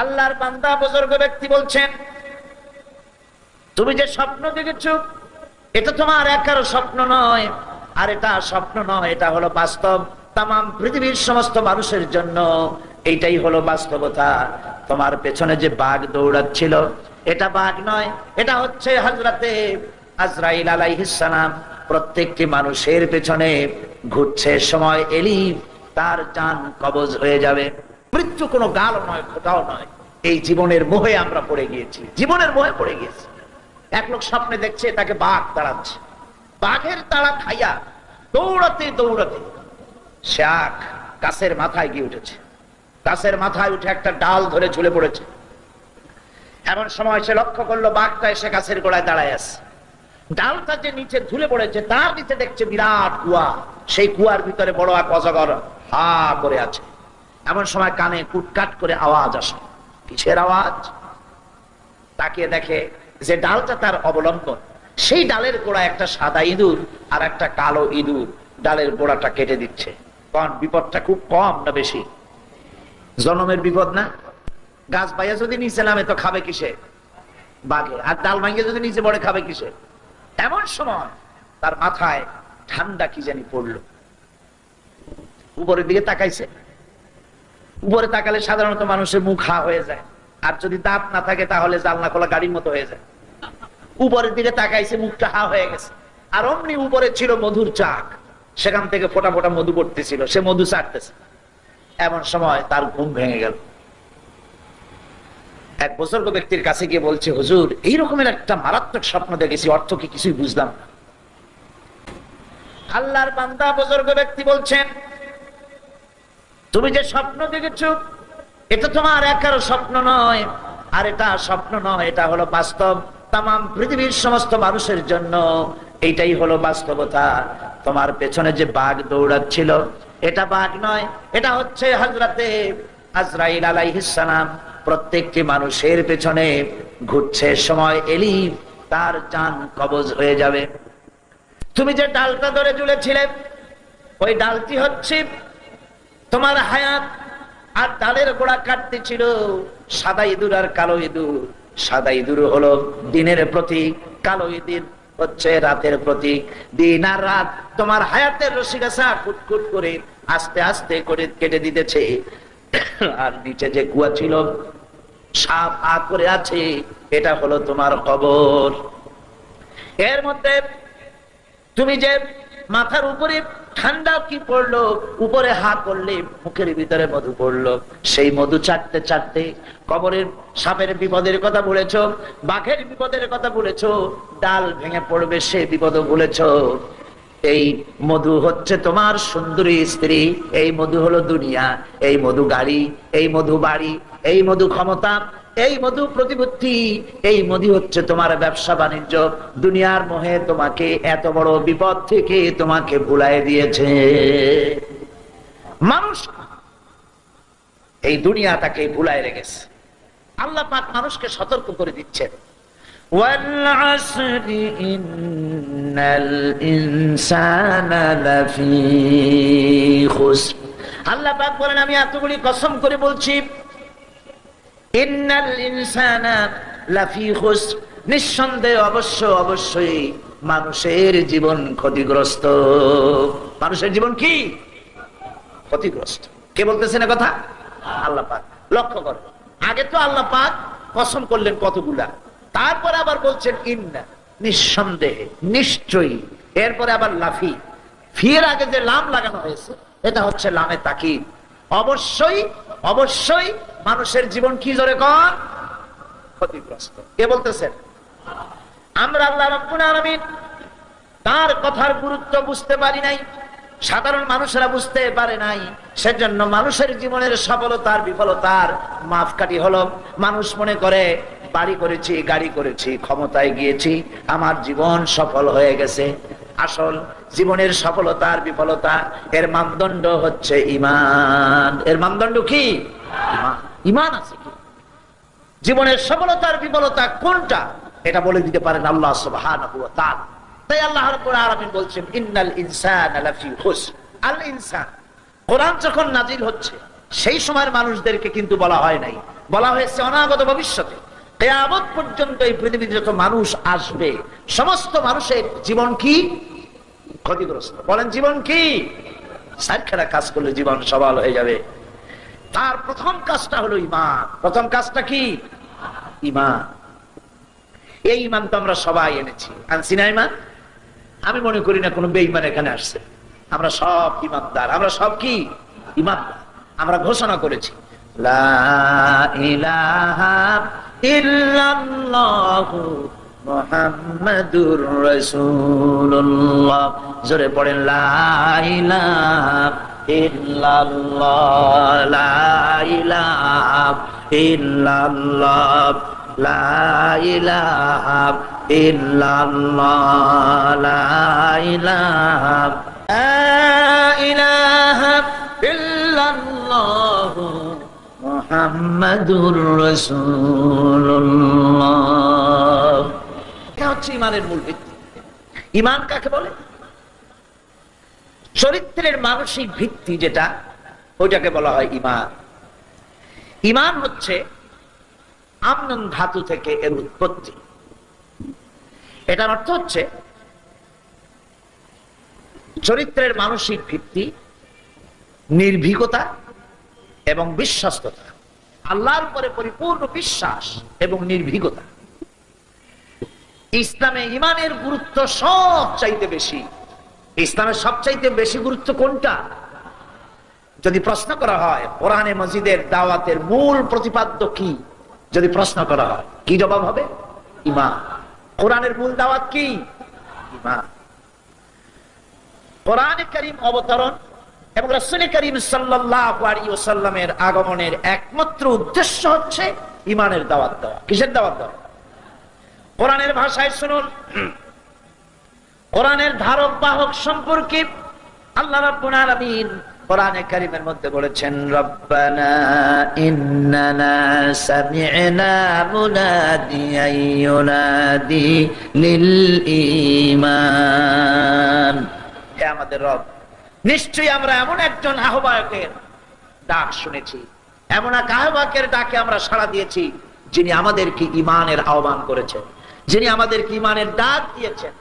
আল্লাহর বান্দা বুজুর্গ ব্যক্তি বলছেন, তুমি যে স্বপ্ন দেখেছো এটা তোমার একার স্বপ্ন নয়, আর এটা স্বপ্ন নয়, এটা হলো বাস্তব। তামাম পৃথিবীর সমস্ত মানুষের জন্য এইটাই হলো বাস্তবতা। তোমার পেছনে যে বাঘ দৌড়াচ্ছিল এটা বাঘ নয়, এটা হচ্ছে হযরতে আজরাইল আলাইহিস সালাম। প্রত্যেকটি মানুষের পেছনে ঘুরছে, সময় এলি তার জান কবজ হয়ে যাবে। মৃত্যু কোনো গাল নয়, খোটাও নয়। এই জীবনের মোহে আমরা পড়ে গিয়েছি, জীবনের মোহে পড়ে গিয়েছি। এক লোক স্বপ্নে দেখছে তাকে বাঘ তাড়াচ্ছে, বাঘের তাড়া খাইয়া দৌড়াতে দৌড়াতে সে গাছের মাথায় গিয়ে উঠেছে। গাছের মাথায় উঠে একটা ডাল ধরে ঝুলে পড়েছে। এমন সময় সে লক্ষ্য করলো বাঘটা এসে গাছের গোড়ায় দাঁড়ায় আছে। ডালটা যে নিচে ঝুলে পড়েছে তার নিচে দেখছে বিরাট কুয়া, সেই কুয়ার ভিতরে বড় এক অজগর হা করে আছে। এমন সময় কানে কুটকাট করে আওয়াজ আসে। কিসের আওয়াজ? তাকিয়ে দেখে যে ডালটা তার অবলম্বন, সেই ডালের গোড়ায় একটা সাদা ইঁদুর আর একটা কালো ইঁদুর ডালের গোড়াটা কেটে দিচ্ছে। কারণ বিপদটা খুব কম না বেশি? জনমের বিপদ না? গাছ বাইয়া যদি নিচে নামে তো খাবে কিসে? বাঘে। আর ডাল ভাঙে যদি নিচে পড়ে খাবে কিসে? এমন সময় তার মাথায় ঠান্ডা কি জানি পড়লো। উপরের দিকে তাকাইছে। উপরে তাকালে সাধারণত মানুষের মুখ হা হয়ে যায়, আর যদি দাঁত না থাকে তাহলে জানলা খোলা গাড়ির মতো হয়ে যায়। উপরের দিকে তাকাইছে, মুখটা হা হয়ে গেছে। আর অমনি উপরে ছিল মধুর চাক, সেখান থেকে ফোটা ফোটা মধু পড়তেছিল, সে মধু চাটতেছে। এমন সময় তার ঘুম ভেঙে গেল। এক বুজুর্গ ব্যক্তির কাছে গিয়ে বলছে, হুজুর এই রকমের একটা মারাত্মক স্বপ্ন দেখেছি, অর্থ কি কিছুই বুঝলাম না। আল্লাহর বান্দা বুজুর্গ ব্যক্তি বলছেন, তুমি যে স্বপ্ন দেখেছো এটা তোমার একার স্বপ্ন নয়, আর এটা স্বপ্ন নয়, এটা হলো বাস্তব। তামাম পৃথিবীর সমস্ত মানুষের জন্য এইটাই হলো বাস্তবতা। তোমার পেছনে যে বাঘ দৌড়াচ্ছিল এটা বাঘ নয়, এটা হচ্ছে হযরতে আজরাইল আলাইহিস সালাম। প্রত্যেকটি মানুষের পেছনে ঘুরছে, সময় এলি তার জান কবজ হয়ে যাবে। তুমি যে ডালটা ধরে ঝুলেছিলে ওই ডালটি হচ্ছে তোমার হায়াত। আর ডালের গোড়া কাটতে ছিল সাদা ইঁদুর আর কালো ইঁদুর। সাদা ইঁদুর হলো দিনের প্রতীক, কালো ইঁদুর হচ্ছে রাতের প্রতীক। দিন আর রাত তোমার হায়াতের রশিগাছা কুটকুট করে আস্তে আস্তে করে কেটে দিতেছে। আর নিচে যে কুয়া ছিল সাপ আ করে আছে, এটা হলো তোমার কবর। এর মধ্যে তুমি যে মাথার উপরে ঠান্ডা কি পড়লো, উপরে হা করলে মুখের ভিতরে মধু পড়লো, সেই মধু চাটতে চাটতে কবরের সাপের বিপদের কথা ভুলেছো, বাঘের বিপদের কথা ভুলেছো, ডাল ভেঙে পড়বে সে বিপদ ভুলেছো। এই মধু হচ্ছে তোমার সুন্দরী স্ত্রী, এই মধু হলো দুনিয়া, এই মধু গাড়ি, এই মধু বাড়ি, এই মধু ক্ষমতা, এই মধু প্রতিপত্তি, এই মধু হচ্ছে তোমার ব্যবসা বাণিজ্য। দুনিয়ার মোহে তোমাকে এত বড় বিপদ থেকে তোমাকে ভুলাই দিয়েছে মানুষ। এই দুনিয়া তাকে ভুলাই রেখেছে। আল্লাহ পাক মানুষকে সতর্ক করে দিচ্ছেন, ওয়াল আসরি ইন্নাল ইনসানা লাফি খুসর। আল্লাহ পাক বলেন, আমি এতগুলি কসম করে বলছি, ইন্নাল ইনসানা লাফি খুসর, নিঃসন্দেহে অবশ্যই মানুষের জীবন ক্ষতিগ্রস্ত। মানুষের জীবন কি ক্ষতিগ্রস্ত? কে বলতেছেন এ কথা? আল্লাহ পাক। লক্ষ্য করো, আগে তো আল্লাহ পাক কসম করলেন কতগুলা, তারপর আবার বলছেন ইন্না, নিঃসন্দেহে, নিশ্চয়ই। এরপরে আবার লাফি, ফির আগে যে লাম লাগানো হয়েছে এটা হচ্ছে লামে তাকিদ। অবশ্যই মানুষের জীবন কি জোরে কর ক্ষতিগ্রস্ত। কে বলতেছেন? আমরা আল্লাহ রাব্বুল আলামিন তার কথার গুরুত্ব বুঝতে পারি নাই, সাধারণ মানুষেরা বুঝতে পারে নাই। সেজন্য মানুষের জীবনের সফলতার বিফলতার মাপকাঠি হলো মানুষ মনে করে বাড়ি করেছি, গাড়ি করেছি, ক্ষমতায় গিয়েছি, আমার জীবন সফল হয়ে গেছে। আসল জীবনের সফলতার বিফলতা এর মানদণ্ড হচ্ছে ঈমান। এর মানদণ্ড কি? ঈমান আছে কি? জীবনের সফলতার বিফলতা কোনটা এটা বলে দিতে পারেন আল্লাহ সুবহানাহু ওয়া তাআলা। তাই আল্লাহ রাব্বুল আলামিন বলছেন, ইন্নাল ইনসানা লাফি খুসর। আল ইনসান, কোরআন যখন নাজিল হচ্ছে সেই সময়ের মানুষদেরকে কিন্তু বলা হয় নাই বলা হয়েছে অনাগত ভবিষ্যতে কিয়ামত পর্যন্ত এই পৃথিবীতে যত মানুষ আসবে সমস্ত মানুষের জীবন কি ক্ষতিগ্রস্ত। বলেন জীবন কি? সাতখানা কাজ করলে জীবন সবল হয়ে যাবে। তার প্রথম কাজটা হলো ঈমান। প্রথম কাজটা কি? ঈমান। এই ঈমান তো আমরা সবাই এনেছি, আনছি না ঈমান? আমি মনে করি না কোনো বেঈমান এখানে আসছে। আমরা সব ঈমানদার, আমরা সব কি ঈমানদার। আমরা ঘোষণা করেছি লা ইলাহা ইল্লাল্লাহু মুহাম্মাদুর রাসূলুল্লাহ। জোরে পড়েন লা ইলাহা ইল্লাল্লাহ, লা ইলাহা ইল্লাল্লাহ, লা ইলাহা ইল্লাল্লাহ, লা ইলাহা ইল্লাল্লাহ মুহাম্মাদুর রাসূলুল্লাহ। এটা হচ্ছে ঈমানের মূল ভিত্তি। ঈমান কাকে বলে? চরিত্রের মানসিক ভিত্তি যেটা, ওইটাকে বলা হয় ঈমান। ঈমান হচ্ছে আমন ধাতু থেকে এর উৎপত্তি। এটার অর্থ হচ্ছে চরিত্রের মানসিক ভিত্তি, নির্ভীকতা এবং বিশ্বস্ততা। আল্লাহর উপরে পরিপূর্ণ বিশ্বাস এবং নির্ভীকতা। ইসলামে ঈমানের গুরুত্ব সবচাইতে বেশি। ইসলামের সবচাইতে বেশি গুরুত্ব কোনটা? যদি প্রশ্ন করা হয় কোরআনে মজিদের দাওয়াতের মূল প্রতিপাদ্য কি, যদি প্রশ্ন করা হয় কি জবাব হবে? ঈমান। কোরআনের মূল দাওয়াত কি? ঈমান। কোরআনে কারীম অবতরণ এবং রাসূল করিম সাল্লাল্লাহু আলাইহি ওয়াসাল্লামের আগমনের একমাত্র উদ্দেশ্য হচ্ছে ঈমানের দাওয়াত দেওয়া। কিসের দাওয়াত দেওয়া? কোরআনের ভাষায় শুনুন, কোরআনের ধারক বাহক সম্পর্কে আল্লাহ রাব্বুল আলামিন কোরআনে কারীমের মধ্যে বলেছেন রব্বানা ইন্নানা সামি'না মুনাদিয়ান ইউনাদি লিল ঈমান। হে আমাদের রব, নিশ্চয়ই আমরা এমন একজন আহ্বায়কের ডাক শুনেছি, এমন এক আহ্বায়কের ডাকে আমরা সাড়া দিয়েছি যিনি আমাদেরকে ঈমানের আহ্বান করেছেন, যিনি আমাদেরকে ঈমানের ডাক দিয়েছেন।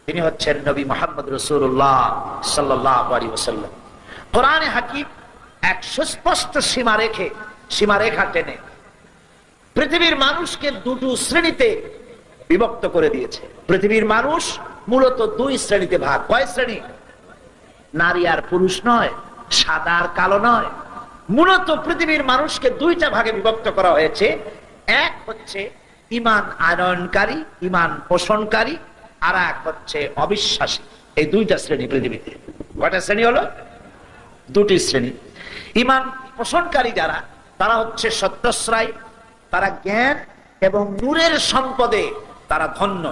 তিনি হচ্ছেন নবী মুহাম্মদ রাসূলুল্লাহ সাল্লাল্লাহু আলাইহি ওয়াসাল্লাম। কোরআনে হাকিম এক সুস্পষ্ট সীমারেখা টেনে পৃথিবীর মানুষকে দুটো শ্রেণীতে বিভক্ত করে দিয়েছে। পৃথিবীর মানুষ মূলত দুই শ্রেণীতে ভাগ। কয় শ্রেণী? নারী আর পুরুষ নয়, সাদা আর কালো নয়। মূলত পৃথিবীর মানুষকে দুইটা ভাগে বিভক্ত করা হয়েছে। এক হচ্ছে ঈমান আনয়নকারী, ঈমান পোষণকারী, আর এক হচ্ছে অবিশ্বাসী। এই দুইটা শ্রেণী পৃথিবীতে। কয়টা শ্রেণী হলো? দুটি শ্রেণী। ঈমান পোষণকারী যারা, তারা হচ্ছে সত্যশ্রয়ী, তারা জ্ঞান এবং নূরের সম্পদে তারা ধন্য।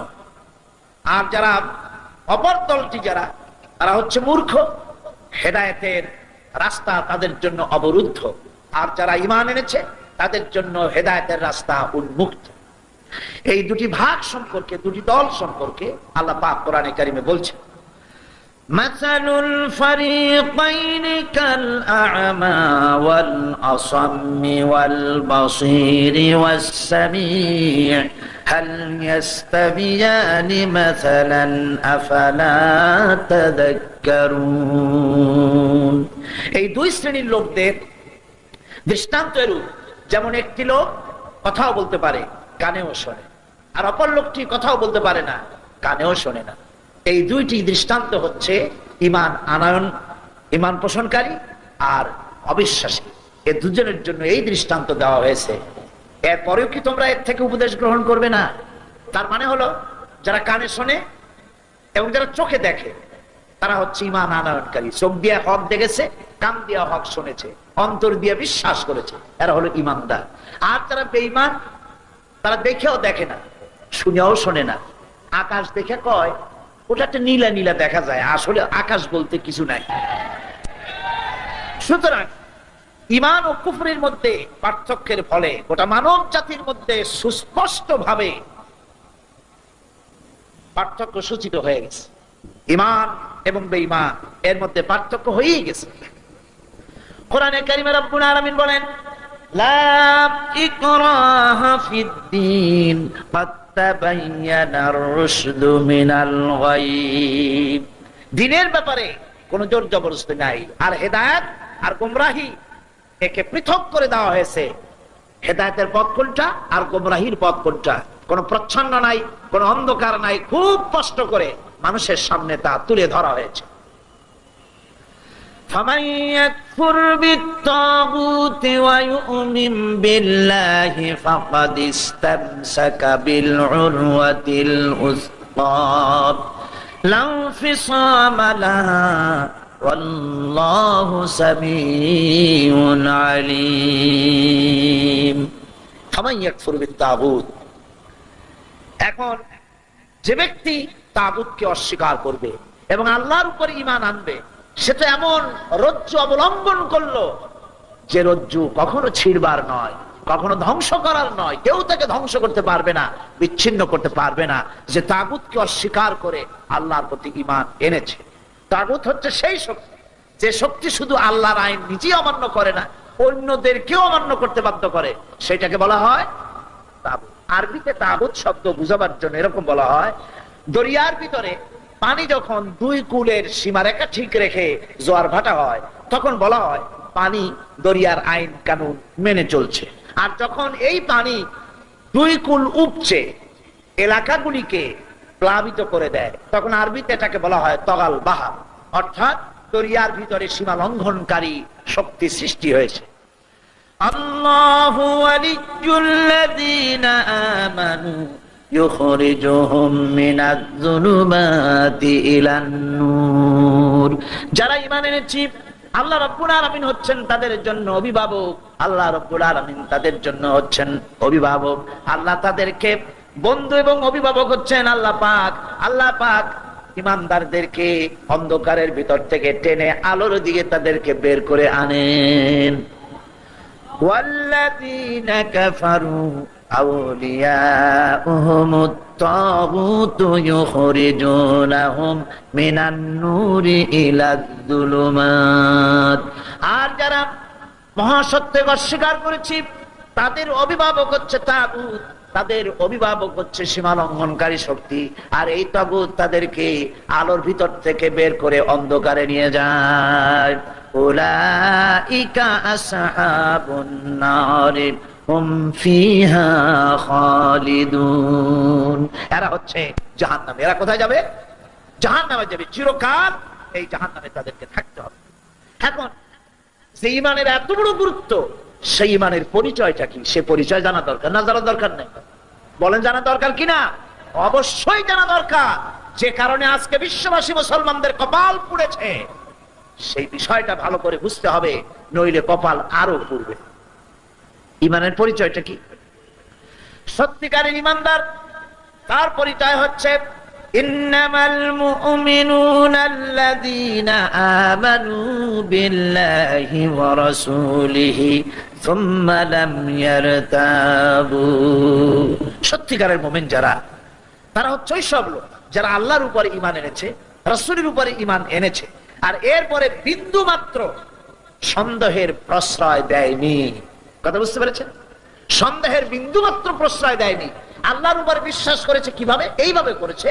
আর যারা অপর দলটি যারা, তারা হচ্ছে মূর্খ, হেদায়েতের রাস্তা তাদের জন্য অবরুদ্ধ। আর যারা ঈমান এনেছে তাদের জন্য হেদায়েতের রাস্তা উন্মুক্ত। এই দুটি ভাগ সম্পর্কে, দুটি দল সম্পর্কে আল্লাহ পাক কোরআনে কারিমে বলছেন মাসালুল ফারিকাইনি কাল আ'মা ওয়াল আসাম্মি ওয়াল বাসীরি ওয়াস সামি' হাল ইয়াস্তাবিয়ানি মাসালান আফালা তাযাক্কারুন। এই দুই শ্রেণীর লোকদের দৃষ্টান্ত এরূপ, যেমন একটি লোক কথাও বলতে পারে, কানেও শোনে, আর অপর লোকটি কথাও বলতে পারে না, কানেও শোনে না। এই দুইটি দৃষ্টান্ত হচ্ছে ঈমান আনয়ন, ঈমান পোষণকারী আর অবিশ্বাসী। এই দুজনের জন্য এই দৃষ্টান্ত দেওয়া হয়েছে। এরপরেও কি তোমরা এর থেকে উপদেশ গ্রহণ করবে না? তার মানে হলো যারা কানে শোনে এবং যারা চোখে দেখে তারা হচ্ছে ঈমান আনয়নকারী। চোখ দিয়ে হক দেখেছে, কান দিয়ে হক শুনেছে, অন্তর দিয়ে বিশ্বাস করেছে, এরা হলো ঈমানদার। আর যারা বেঈমান, তারা দেখেও দেখে না, শুনেও শোনে না। আকাশ দেখে কয় ওটা একটা নীলা নীলা দেখা যায়, আসলে আকাশ বলতে কিছু নাই। সুতরাং ঈমান ও কুফরের মধ্যে পার্থক্যের ফলে গোটা মানব জাতির মধ্যে সুস্পষ্ট ভাবে পার্থক্য সূচিত হয়ে গেছে। ঈমান এবং বেঈমান এর মধ্যে পার্থক্য হয়েই গেছে। কোরআনে কারিমে রব্বুল আলামিন বলেন লা ইকরাহা ফিদ্দীন ক্বাদ তাবায়্যানার রুশদু মিনাল গায়ব। দ্বীনের ব্যাপারে কোনো জোর জবরদস্তি নাই। আর হেদায়েত আর গোমরাহি একে পৃথক করে দেওয়া হয়েছে। হেদায়েতের পথ কোনটা আর গোমরাহির পথ কোনটা, কোনো প্রচ্ছন্ন নাই, কোনো অন্ধকার নাই, খুব স্পষ্ট করে মানুষের সামনে তা তুলে ধরা হয়েছে। فمن يكفر بالطاغوت ويؤمن بالله فقد استمسك بالعروة الوثقى لا انفصام لها والله سميع عليم। فمن يكفر بالطاغوت, এখন যে ব্যক্তি তাগুতকে অস্বীকার করবে এবং আল্লাহর উপর ঈমান আনবে, সে তো এমন রজ্জু অবলম্বন করলো যে রজ্জু কখনো ছিড়বার নয়, কখনো ধ্বংস করার নয়, কেউ তাকে ধ্বংস করতে পারবে না, বিচ্ছিন্ন করতে পারবে না, যে তাগুতকে অস্বীকার করে আল্লাহর প্রতি ঈমান এনেছে। তাগুত হচ্ছে সেই শক্তি যে শক্তি শুধু আল্লাহর আইন নিজেই অমান্য করে না, অন্যদেরকেও অমান্য করতে বাধ্য করে, সেটাকে বলা হয় তাগুত। আরবিতে তাগুত শব্দ বুঝাবার জন্য এরকম বলা হয়, দরিয়ার ভিতরে পানি যখন দুই কূলের সীমারেখা ঠিক রেখে জোয়ার ভাটা হয়, তখন বলা হয় পানি দরিয়ার আইন কানুন মেনে চলছে। আর যখন এই পানি দুই কূল উপচে এলাকাগুলিকে প্লাবিত করে দেয়, তখন আরবিতে এটাকে বলা হয় তগাল বাহা, অর্থাৎ দরিয়ার ভিতরে সীমা লঙ্ঘনকারী শক্তি সৃষ্টি হয়েছে। আল্লাহু ওয়ালিয়্যুল্লাযীনা আমানু ইউখরিজুহুম মিনাজ-যুলুমাতি ইলান-নূর। যারা ঈমান এনেছে, আল্লাহ রাব্বুল আলামিন হচ্ছেন তাদের জন্য অভিভাবক, আল্লাহ রাব্বুল আলামিন তাদের জন্য হচ্ছেন অভিভাবক, আল্লাহ তাদেরকে বন্ধু এবং অভিভাবক হচ্ছেন আল্লাহ পাক। আল্লাহ পাক ঈমানদারদেরকে অন্ধকারের ভিতর থেকে টেনে আলোর দিকে তাদেরকে বের করে আনেন। ওয়াল্লাযীনা কাফারু আউলিয়াউহুমুত তাগুতু ইউখরিজুনাহুম মিনান নূরি ইলাজ-যুলুমাত। আর যারা মহাসত্যকে অস্বীকার করেছে, তাদের অভিভাবক হচ্ছে তাগুত, তাদের অভিভাবক হচ্ছে সীমা লঙ্ঘনকারী শক্তি। আর এই তাগুত তাদেরকে আলোর ভিতর থেকে বের করে অন্ধকারে নিয়ে যায়। উলাইকা আসহাবুন নারি হুম ফিহা খালিদুন। এরা হচ্ছে জাহান্নামে। এরা কোথায় যাবে? জাহান্নামে যাবে, চিরকাল এই জাহান্নামে তাদেরকে থাকতে হবে। এখন যে ঈমানের এত বড় গুরুত্ব, সেই ঈমানের পরিচয়টা কি, সে পরিচয় জানা দরকার না জানা দরকার নেই? বলেন জানা দরকার কিনা? অবশ্যই জানা দরকার। যে কারণে আজকে বিশ্ববাসী মুসলমানদের কপাল পুড়েছে, সেই বিষয়টা ভালো করে বুঝতে হবে, নইলে কপাল আরো পুড়বে। ঈমানের পরিচয়টা কি? সত্যিকারের ঈমানদার তার পরিচয় হচ্ছে ইন্নামাল মুমিনুনা আল্লাযীনা আমানু বিল্লাহি ওয়া রাসূলিহি সুম্মা লাম ইয়ারতাবু। সত্যিকারের মুমিন যারা, তারা হচ্ছে ওই সব লোক যারা আল্লাহর উপরে ঈমান এনেছে, রাসূলের উপরে ঈমান এনেছে, আর এরপরে বিন্দু মাত্র সন্দেহের প্রশ্রয় দেয়নি। কথা বুঝতে পেরেছেন? সন্দেহের বিন্দু মাত্র প্রশ্রয় দেয়নি। আল্লাহর উপর বিশ্বাস করেছে। কিভাবে? এইভাবে করেছে,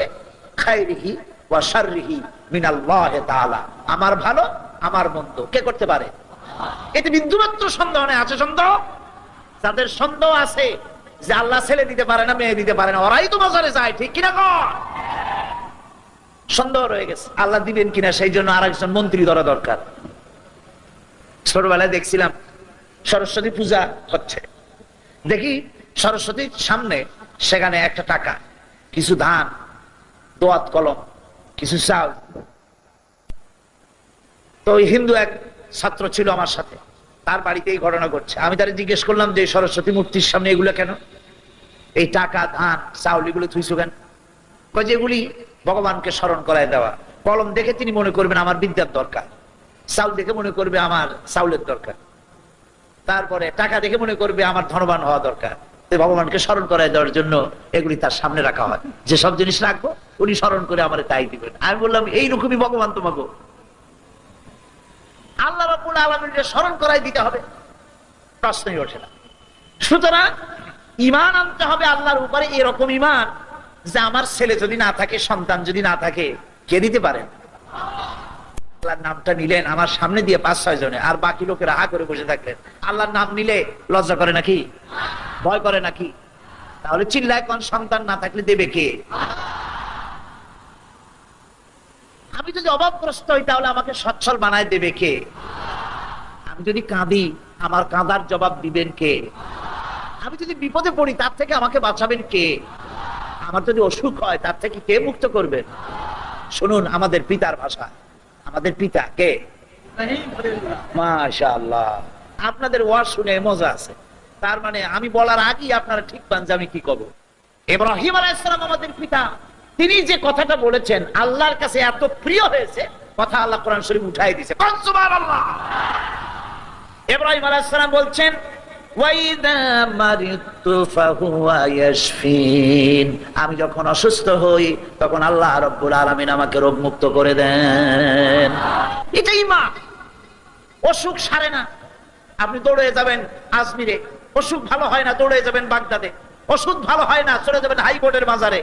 খায়রিহি ওয়া শাররিহি মিনাল্লাহি তাআলা। আমার ভালো আমার মন্দ কে করতে পারে? এতে বিন্দু মাত্র সন্দেহ নেই। আছে সন্দেহ? যাদের সন্দেহ আছে যে আল্লাহ ছেলে দিতে পারে না, মেয়ে দিতে পারে না, ওরাই তো মাজারে যায়, ঠিক কিনা? সন্দেহ রয়ে গেছে আল্লাহ দিবেন কিনা, সেই জন্য আরেকজন মন্ত্রী ধরা দরকার। ছোটবেলায় দেখছিলাম সরস্বতী পূজা হচ্ছে, দেখি সরস্বতীর সামনে সেখানে একটা টাকা, কিছু ধান, দোয়াত কলম, কিছু চাল। তো ওই হিন্দু এক ছাত্র ছিল আমার সাথে, তার বাড়িতে এই ঘটনা ঘটছে। আমি তারে জিজ্ঞেস করলাম যে সরস্বতী মূর্তির সামনে এগুলো কেন, এই টাকা ধান চাউল এগুলো থুইছো কেন? কয় যে এগুলি ভগবানকে স্মরণ করায় দেওয়া। কলম দেখে তিনি মনে করবেন আমার বিদ্যার দরকার, চাউল দেখে মনে করবে আমার চাউলের দরকার, তারপরে টাকা দেখে মনে করবে আমার ধনবান হওয়া দরকার। ভগবানকে স্মরণ করায় দেওয়ার জন্য এগুলি তার সামনে রাখা হয়, যে সব জিনিস রাখবো উনি স্মরণ করে আমার তাই দিবেন। আমি বললাম এইরকমই ভগবান তোমাকে, আল্লাহ রাব্বুল আলামিনকে স্মরণ করাই দিতে হবে। প্রশ্নই ওঠে না। সুতরাং ঈমান আনতে হবে আল্লাহর উপরে, এরকম ঈমান যে আমার ছেলে যদি না থাকে, সন্তান যদি না থাকে, কে দিতে পারেন? আল্লাহর নামটা নিলেন আমার সামনে দিয়ে 5-6 জনে, আর বাকি লোকেরা হা করে বসে থাকলেন। আল্লাহর নাম নিলে লজ্জা করে নাকি? ভয় করে নাকি? তাহলে চিল্লায় কোন সন্তান না থাকলে দেবে কে? আমি যদি অভাবগ্রস্ত হই তাহলে আমাকে সচ্ছল বানায় দেবে কে? আমি যদি কাঁদি আমার কাঁদার জবাব দিবেন কে? আমি যদি বিপদে পড়ি তার থেকে আমাকে বাঁচাবেন কে? আমার যদি অসুখ হয় তার থেকে কে মুক্ত করবেন? শুনুন আমাদের পিতার ভাষা, আমাদের পিতা কে? মাশাআল্লাহ, আপনাদের ওয়াজ শুনে মজা আছে। তার মানে আমি বলার আগেই আপনারা ঠিক পান যে আমি কি করব। ইব্রাহিম আলাইহিস সালাম আমাদের পিতা, তিনি যে কথাটা বলেছেন আল্লাহর কাছে এত প্রিয় হয়েছে, কথা আল্লাহ কোরআন শরীফ উঠাই দিয়েছে। সুবহানাল্লাহ। ইব্রাহিম আলাইহিস সালাম বলছেন ওয়াইদা মারিতু ফাহুয়া ইয়াশফিন, আমি যখন অসুস্থ হই তখন আল্লাহ রাব্বুল আলামিন আমাকে রোগ মুক্ত করে দেন। এটাই মা। অসুখ সারে না, আপনি দৌড়ে যাবেন আজমিরে, অসুখ ভালো হয় না দৌড়ে যাবেন বাগদাদে, অসুখ ভালো হয় না চলে যাবেন হাইকোর্টের বাজারে।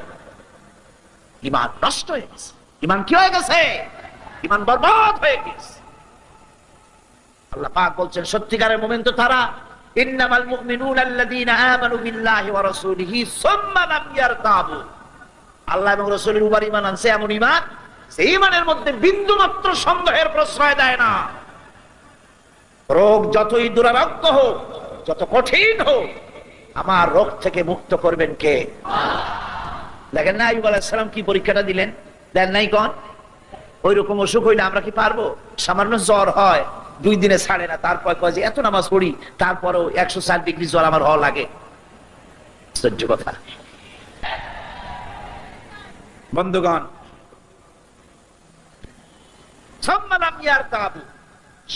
ঈমান নষ্ট হয়ে গেছে। ঈমান কি হয়ে গেছে? ঈমান বরবাদ হয়ে গেছে। আল্লাহ পাক বলছেন সত্যিকারের মুমিন তো তারা, ইন্নামাল মুমিনুনা আল্লাযীনা আমানু বিল্লাহি ওয়া রাসূলিহি সুম্মা লাম ইয়ারতাবু, আল্লাহ এবং রাসূলের উপর ঈমান আনছে এমন ঈমান যে ঈমানের মধ্যে বিন্দুমাত্র সন্দেহের প্রশ্রয় দেয় না। রোগ যতই দুরারোগ্য হোক, যত কঠিন হোক, আমার রোগ থেকে মুক্ত করবেন কে? দেখেন না আইয়ুব আলাইহিস সালাম কি পরীক্ষাটা দিলেন, দেন নাই কোন? ওই রকম অসুখ হইলে আমরা কি পারবো? সামান্য জ্বর হয় 2 দিনে ছাড়ে না, তারপর কয় যে এত নামাজ পড়ি তারপরেও 104 ডিগ্রি জ্বর আমার হওয়া লাগে। সহ্য কথা। বন্ধুগণ,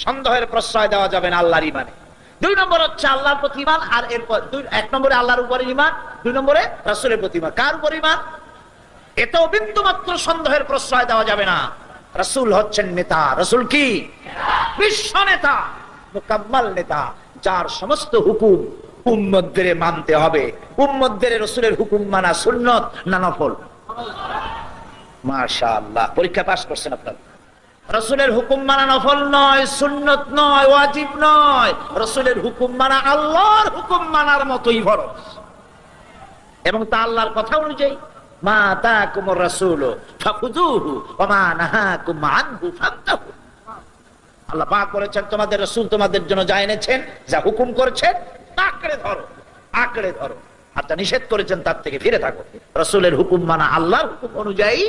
সন্দেহের প্রশ্রয় দেওয়া যাবে না আল্লাহর ঈমানে। 2 নম্বর হচ্ছে আল্লাহর প্রতি ঈমান, আর এরপর 1 নম্বরে আল্লাহর উপরে ঈমান, 2 নম্বরে রাসূলের প্রতি ঈমান। কার উপর ঈমান? এতেও বিন্দু মাত্র সন্দেহের প্রশ্রয় দেওয়া যাবে না। রাসূল হচ্ছেন নেতা। রাসূল কি? বিশ্ব নেতা, মুকাম্মাল নেতা, যার সমস্ত হুকুম উম্মতদের মানতে হবে। উম্মতদের রাসূলের হুকুম মানা সুন্নাত না নফল? মাশাআল্লাহ, পরীক্ষা পাস করছেন আপনারা। রাসূলের হুকুম মানা নফল নয়, সুন্নাত নয়, ওয়াজিব নয়। রাসূলের হুকুম মানা আল্লাহর হুকুম মানার মতোই ফরজ, এবং তা আল্লাহর কথা অনুযায়ী। মা আতাকুমুর রাসূলু ফাখুযুহু ওয়া মা নাহাকুম আনহু ফান্তাহু। আল্লাহ পাক বলেছেন তোমাদের রাসূল তোমাদের জন্য যা এনেছেন, যা হুকুম করেছেন আঁকড়ে ধরো, আঁকড়ে ধরো, আর যা নিষেধ করেছেন তার থেকে ফিরে থাকো। রাসূলের হুকুম মানা আল্লাহর হুকুম অনুযায়ী।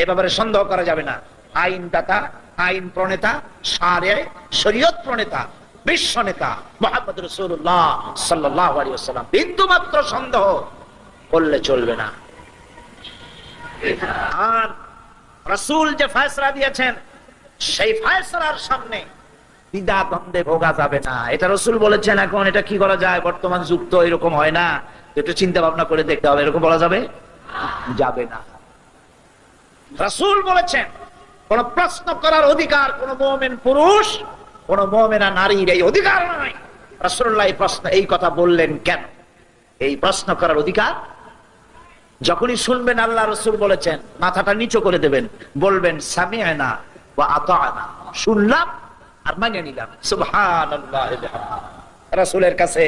এ ব্যাপারে সন্দেহ করা যাবে না। আইনদাতা, আইন প্রণেতা, শারে, শরীয়ত প্রণেতা, বিশ্ব নেতা মুহাম্মদ রাসূলুল্লাহ সাল্লাল্লাহু আলাইহি ওয়াসাল্লাম, বিন্দু মাত্র সন্দেহ করলে চলবে না। আর রাসূল যে ফয়সালা দিয়েছেন সেই ফয়সালার সামনে দ্বিধা দ্বন্দ্বে ভোগা যাবে না। এটা রাসূল বলেছেন, এখন এটা কি করা যায়? বর্তমান যুগ তো এরকম হয় না, একটু চিন্তা ভাবনা করে দেখতে হবে। এরকম বলা যাবে? যাবে না। রাসূল বলেছেন কোন প্রশ্ন করার অধিকার কোন মুমিন পুরুষ, কোন মুমিনা নারীর এই অধিকার নাই। রাসূলুল্লাহ এই কথা বললেন কেন? এই প্রশ্ন করার অধিকার যখনই শুনবেন আল্লাহ রাসূল বলেছেন, মাথাটা নিচু করে দেবেন, বলবেন সামি'না ওয়া আতা'না, শুনলাম আর মেনে নিলাম। সুবহানাল্লাহ। রাসূলের কাছে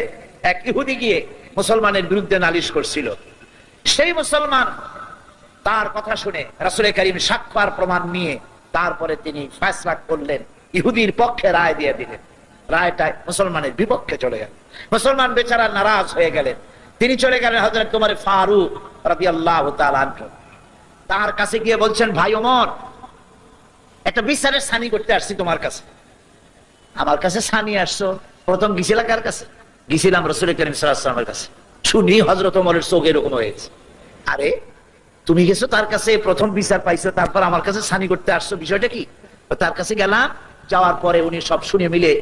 এক ইহুদি গিয়ে মুসলমানের বিরুদ্ধে নালিশ করছিল। সেই মুসলমান তার কথা শুনে রাসূলের কারীম সাক্ষ্য আর প্রমাণ নিয়ে তারপরে তিনি ফয়সালা করলেন, ইহুদির পক্ষে রায় দিয়ে দিলেন। রায়টা মুসলমানের বিপক্ষে চলে গেল। মুসলমান বেচারা নারাজ হয়ে গেলেন। তিনি চলে গেলেন হযরত ওমর ফারুক রাদিয়াল্লাহু তাআলা আনহু, তার কাছে গিয়ে বলছেন, ভাই ওমর, একটা বিচারের সানি করতে আসছি তোমার কাছে। আমার কাছে সানি আসছো? প্রথম গিয়েছিলা কার কাছে? গিয়েছিলাম রাসূল কারীম সাল্লাল্লাহু আলাইহি ওয়াসাল্লামের কাছে। শুনি হযরত ওমরের চোখ এরকম হয়ে গেছে। আরে তুমি গেছো তার কাছে, প্রথম বিচার পাইছো, তারপর আমার কাছে সানি করতে আসছো, বিষয়টা কি? তার কাছে গেলাম, যাওয়ার পরে উনি সব শুনে মিলে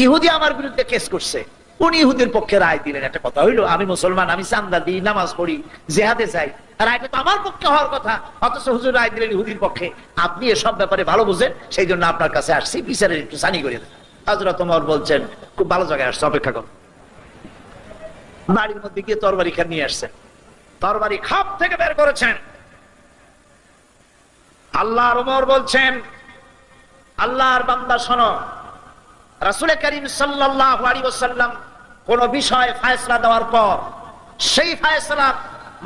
ইহুদি আমার বিরুদ্ধে কেস করছে, উনি ইহুদির পক্ষে রায় দিলেন। একটা কথা হইলো, আমি মুসলমান, আমি চান্দা দিই, নামাজ পড়ি, জিহাদে যাই, রায়টা তো আমার পক্ষে হওয়ার কথা, অথচ হুজুর রায় দিলেন ইহুদির পক্ষে। আপনি এসব ব্যাপারে ভালো বুঝেন, সেই জন্য আপনার কাছে আসছি, বিচারের একটু সানি করে দেন। হযরত ওমর বলছেন, খুব ভালো জায়গায় আসছে, অপেক্ষা করো। বাড়ির মধ্যে গিয়ে তরবারি খান নিয়ে আসছেন, তরবারি খাপ থেকে বের করেছেন। আল্লাহর ওমর বলছেন, আল্লাহর বান্দা শোনো, রাসূল করিম সাল্লাল্লাহু আলাইহি ওয়াসাল্লাম কোন বিষয় ফয়সালা দেওয়ার পর সেই ফয়সালা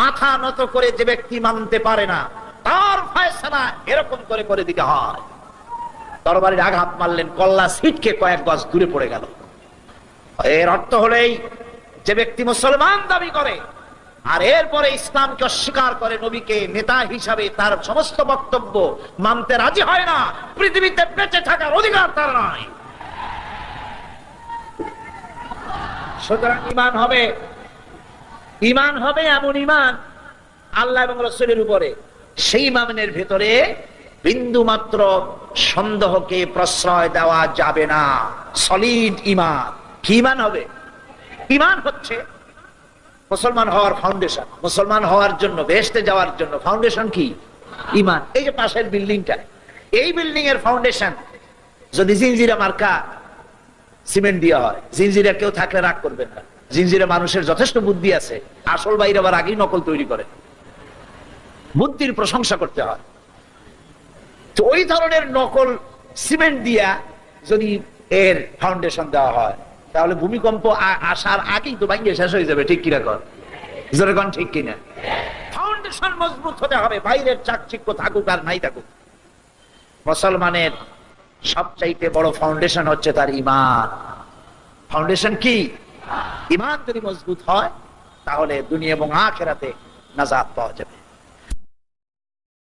মাথা নত করে যে ব্যক্তি মানতে পারে না, তার ফয়সালা এরকম করে করে দিতে হয়। তরবারির আঘাত মারলেন, কল্লা ছিটকে কয়েক গজ দূরে পড়ে গেল। এর অর্থ হলেই যে ব্যক্তি মুসলমান দাবি করে আর এরপরে ইসলামকে অস্বীকার করে, নবীকে নেতা হিসাবে তার সমস্ত বক্তব্য মানতে রাজি হয় না, পৃথিবীতে বেঁচে থাকার অধিকার তার নাই। সুতরাং ঈমান হবে এমন ঈমান আল্লাহ এবং রাসূলের উপরে, সেই ঈমানের ভেতরে বিন্দু মাত্র সন্দেহকে প্রশ্রয় দেওয়া যাবে না। সলিড ঈমান। কি ঈমান হবে? ঈমান হচ্ছে মুসলমান হওয়ার ফাউন্ডেশন। মুসলমান হওয়ার জন্য, বেহেশতে যাওয়ার জন্য ফাউন্ডেশন কি? ঈমান। এই যে পাশের বিল্ডিংটা, এই বিল্ডিং এর ফাউন্ডেশন যদি জিনজিরা মার্কা সিমেন্ট দেওয়া হয়, জিনজিরা কেউ থাকলে রাগ করবেন না, জিনজিরা মানুষের যথেষ্ট বুদ্ধি আছে, আসল বাইরে আবার আগেই নকল তৈরি করে, বুদ্ধির প্রশংসা করতে হয়। তো ওই ধরনের নকল সিমেন্ট দিয়া যদি এর ফাউন্ডেশন দেওয়া হয়, তাহলে ভূমিকম্প আসার আগেই তো ভাঙিয়ে শেষ হয়ে যাবে। ঠিক কিনা কর, জোরে কন ঠিক কিনা? ফাউন্ডেশন মজবুত হতে হবে, বাইরের চাকচিক্য থাকুক আর নাই থাকুক। মুসলমানের সবচাইতে বড় ফাউন্ডেশন হচ্ছে তার ঈমান। ফাউন্ডেশন কি? ঈমান যদি মজবুত হয় তাহলে দুনিয়া এবং আখিরাতে নাজাত পাওয়া যাবে।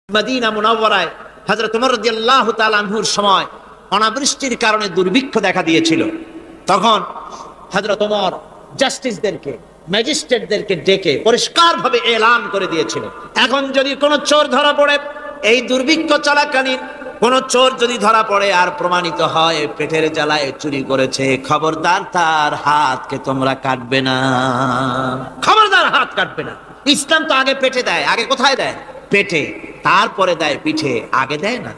মদিনা মুনাওয়ারায় হযরত ওমর রাদিয়াল্লাহু তাআলা আনহুর সময় অনাবৃষ্টির কারণে দুর্ভিক্ষ দেখা দিয়েছিল। তখন হযরত ওমর জাস্টিসদেরকে, ম্যাজিস্ট্রেটদেরকে ডেকে পরিষ্কারভাবে এলান করে দিয়েছিল, এখন যদি কোনো চোর ধরা পড়ে, এই দুর্ভিক্ষ চলাকালীন কোন চোর যদি ধরা পড়ে আর প্রমাণিত হয় পেটের জ্বালায় চুরি করেছে, খবরদার তার হাতকে তোমরা কাটবে না, খবরদার হাত কাটবে না। ইসলাম তো আগে পেটে দেয়। আগে কোথায় দেয়? পেটে, তারপরে দেয় পিঠে, আগে দেয় না।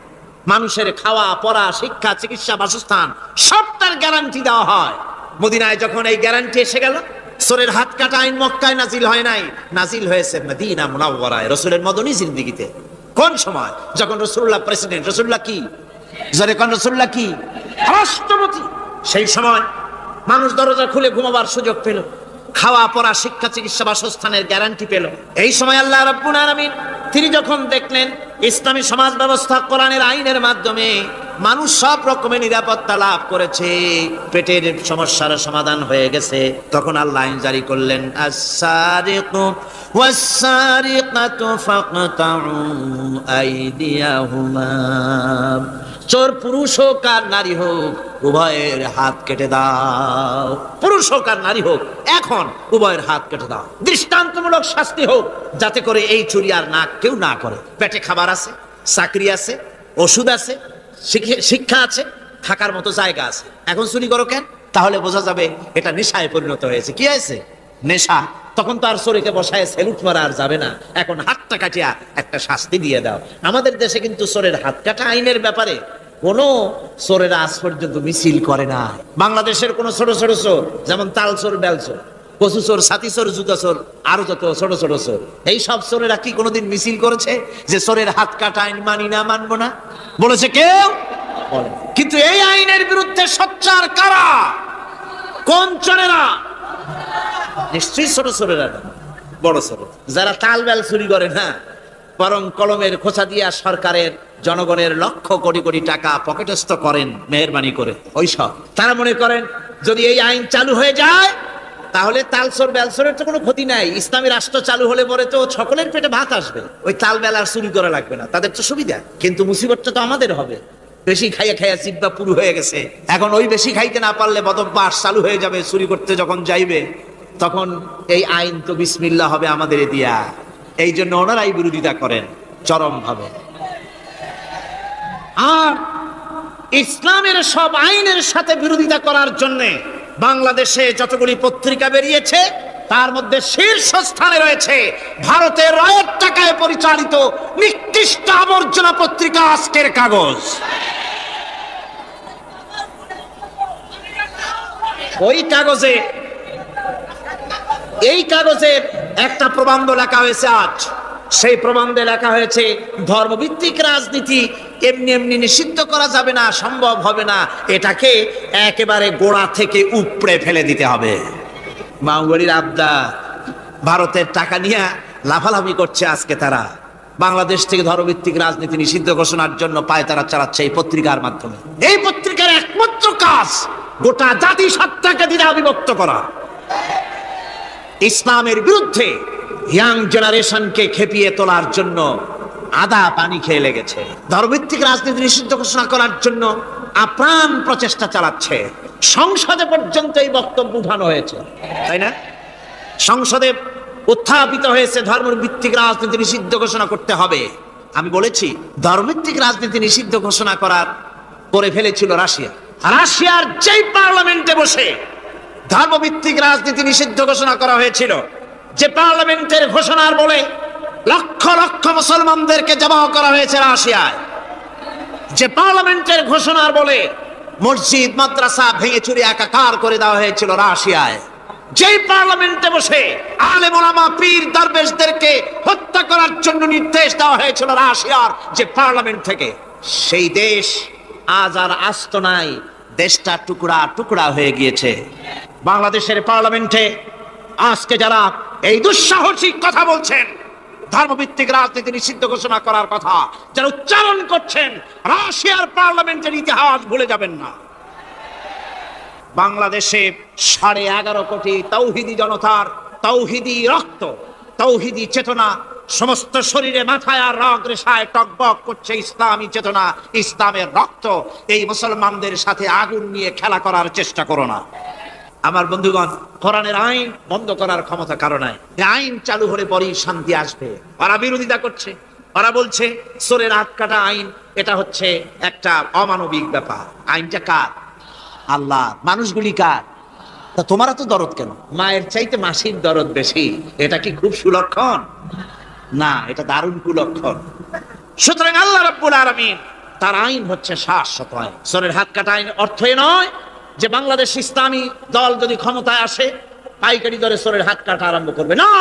মানুষের খাওয়া, পড়া, শিক্ষা, চিকিৎসা, বাসস্থান সব তার গ্যারান্টি দেওয়া হয়। মদিনায় যখন এই গ্যারান্টি এসে গেল, চোরের হাত কাটা আইন মক্কায় নাজিল হয় নাই, নাজিল হয়েছে মদিনা মুনাওয়ারায়, রাসূলের মদনী জিন্দেগিতে। কোন সময়? যখন রাসূলুল্লাহ প্রেসিডেন্ট। রাসূলুল্লাহ কি? যারে কোন রাসূলুল্লাহ কি? রাষ্ট্রপতি। সেই সময় মানুষ দরজা খুলে ঘুমাবার সুযোগ পেল, খাওয়া, পড়া, শিক্ষা, চিকিৎসা, বাসস্থানের গ্যারান্টি পেল। এই সময় আল্লাহ রাব্বুল আলামিন তিনি যখন দেখলেন ইসলামী সমাজ ব্যবস্থা কোরআনের আইনের মাধ্যমে মানুষ সব রকমের নিরাপত্তা লাভ করেছে, পেটের সমস্যার সমাধান হয়ে গেছে, তখন আল্লাহ আইন জারি করলেন, আস-সারিকু ওয়াস-সারিকাতু ফাকতাউ আইদিয়াহুমা। চোর পুরুষ হোক আর নারী হোক, উভয়ের হাত কেটে দাও। পুরুষ হোক আর নারী হোক, এখন উভয়ের হাত কেটে দাও। দৃষ্টান্তমূলক শাস্তি হোক, যাতে করে এই চুরি আর না কেউ না করে। পেটে খাবার আছে, চাকরি আছে, ওষুধ আছে, শিক্ষা আছে, থাকার মতো জায়গা আছে, এখন চুরি করো কেন? তাহলে বোঝা যাবে এটা নেশায় পরিণত হয়েছে। কি হয়েছে? নেশা। তখন তো আর চোরকে বসায় সেলুট মারা আর যাবে না, এখন হাতটা কাটিয়া একটা শাস্তি দিয়ে দাও। আমাদের দেশে কিন্তু চোরের হাত কাটা আইনের ব্যাপারে কোন চোরেরা আজ পর্যন্ত মিছিল করে না। বাংলাদেশের কোন ছোট ছোট চোর, যেমন তাল চোর, বেল চোর, কচু চোর, ছাতি চোর, জুতা চোর, আরো যত ছোট ছোট চোর, এই সব চোরেরা কি কোনোদিন মিছিল করেছে যে চোরের হাত কাটা আইন মানি না, মানবো না? বলেছে কেউ? কিন্তু এই আইনের বিরুদ্ধে সোচ্চার কারা? কোন চোরেরা? নিশ্চয়ই ছোট চোরেরা না, বড় চোর। যারা তাল বেল চুরি করে না, বরং কলমের খোঁচা দিয়া সরকারের, জনগণের লক্ষ কোটি কোটি টাকা পকেটস্থ করেন মেহেরবানি করে, ওই সব। তারা মনে করেন যদি এই আইন চালু হয়ে যায় তাহলে তালচোর বেলচোরের তো কোনো ক্ষতি নাই, ইসলামী রাষ্ট্র চালু হলে পরে তো সকলের পেটে ভাত আসবে, ওই তাল বেল আর চুরি করা লাগবে না, তাদের তো সুবিধা। কিন্তু মুসিবতটা তো আমাদের হবে। বেশি খাইয়া খাইয়া জিব্বা পুরু হয়ে গেছে, এখন ওই বেশি খাইতে না পারলে বদভ্যাস চালু হয়ে যাবে। চুরি করতে যখন যাইবে তখন এই আইন তো বিসমিল্লাহ হবে আমাদের দিয়া। এই জন্য ওনারাই বিরোধিতা করেন চরম ভাবে। আর ইসলামের সব আইনের সাথে বিরোধিতা করার জন্য বাংলাদেশে যতগুলি পত্রিকা বেরিয়েছে তার মধ্যে শীর্ষস্থানে রয়েছে ভারতের রায়ের টাকায় পরিচালিত নিকৃষ্ট আবর্জনা পত্রিকা আজকের কাগজ। ওই কাগজে, এই কাগজের একটা প্রবন্ধ লেখা হয়েছে আজ। সেই প্রবন্ধে লেখা হয়েছে ধর্মভিত্তিক রাজনীতি এমনি এমনি নিষিদ্ধ করা যাবে না, সম্ভব হবে না, এটাকে একেবারে গোড়া থেকে উপড়ে ফেলে দিতে হবে। মাওবাড়ির আবদা ভারতের টাকা নিয়ে লাফালাফি করছে। আজকে তারা বাংলাদেশ থেকে ধর্মভিত্তিক রাজনীতি নিষিদ্ধ ঘোষণার জন্য পায়তারা চালাচ্ছে এই পত্রিকার মাধ্যমে। এই পত্রিকার একমাত্র কাজ গোটা জাতিসত্তাকে দ্বিধা বিভক্ত করা, ইসলামের বিরুদ্ধে ইয়াং জেনারেশনকে খেপিয়ে তোলার জন্য আদা পানি খেয়ে লেগেছে। ধর্মভিত্তিক রাজনীতি নিষিদ্ধ ঘোষণা করার জন্য আপ্রাণ প্রচেষ্টা চালাচ্ছে। সংসদে পর্যন্ত এই বক্তব্য উঠানো হয়েছে, তাই না? সংসদে উত্থাপিত হয়েছে ধর্মভিত্তিক রাজনীতি নিষিদ্ধ ঘোষণা করতে হবে। আমি বলেছি ধর্মভিত্তিক রাজনীতি নিষিদ্ধ ঘোষণা করে ফেলেছিল রাশিয়া। রাশিয়ার যেই পার্লামেন্টে বসে ধর্মভিত্তিক রাজনীতি নিষিদ্ধ ঘোষণা করা হয়েছিল, যে পার্লামেন্টের ঘোষণার বলে লক্ষ লক্ষ মুসলমানদেরকে জবাহ করা হয়েছে রাশিয়ায়, যে পার্লামেন্টের ঘোষণার বলে মসজিদ মাদ্রাসা ভেঙে চুরে একাকার করে দেওয়া হয়েছিল রাশিয়ায়, যেই পার্লামেন্টে বসে আলেম ওলামা পীর দরবেশদেরকে হত্যা করার জন্য নির্দেশ দেওয়া হয়েছিল রাশিয়ার যে পার্লামেন্ট থেকে, সেই দেশ আজ আর আস্ত নাই, দেশটা টুকরা টুকরা হয়ে গিয়েছে। বাংলাদেশের পার্লামেন্টে আজকে যারা এই দুঃসাহসিক কথা বলছেন, ধর্মভিত্তিক রাজনীতি নিষিদ্ধ ঘোষণা করার কথা যারা উচ্চারণ করছেন, রাশিয়ার পার্লামেন্টের ইতিহাস ভুলে যাবেন না। বাংলাদেশে 11.5 কোটি তাওহীদি জনতার তাওহীদি রক্ত, তাওহীদি চেতনা সমস্ত শরীরে মাথায় আর রগ রেশায় টকবক করছে। ইসলামী চেতনা, ইসলামের রক্ত। এই মুসলমানদের সাথে আগুন নিয়ে খেলা করার চেষ্টা করো না। আমার বন্ধুগণ, কোরআনের আইন বন্ধ করার ক্ষমতা কারো নাই। আইন চালু হলে পরেই শান্তি আসবে। ওরা বিরোধিতা করছে, ওরা বলছে চোরের হাত কাটা আইন, এটা হচ্ছে একটা অমানবিক ব্যাপার। আইনটা কার? আল্লাহ। মানুষগুলি কার? তা তোমারা তো দরদ কেন? মায়ের চাইতে মাসির দরদ বেশি। এটা কি খুব সুলক্ষণ? না, এটা দারুণ কুলক্ষণ। সুতরাং আল্লাহ রাব্বুল আলামিন তার আইন হচ্ছে শাশ্বত আইন। চোরের হাত কাটা আইন অর্থ নয় যে বাংলাদেশ ইসলামী দল যদি ক্ষমতায় আসে পাইকারি দরে চোরের হাত কাটা আরম্ভ করবে না।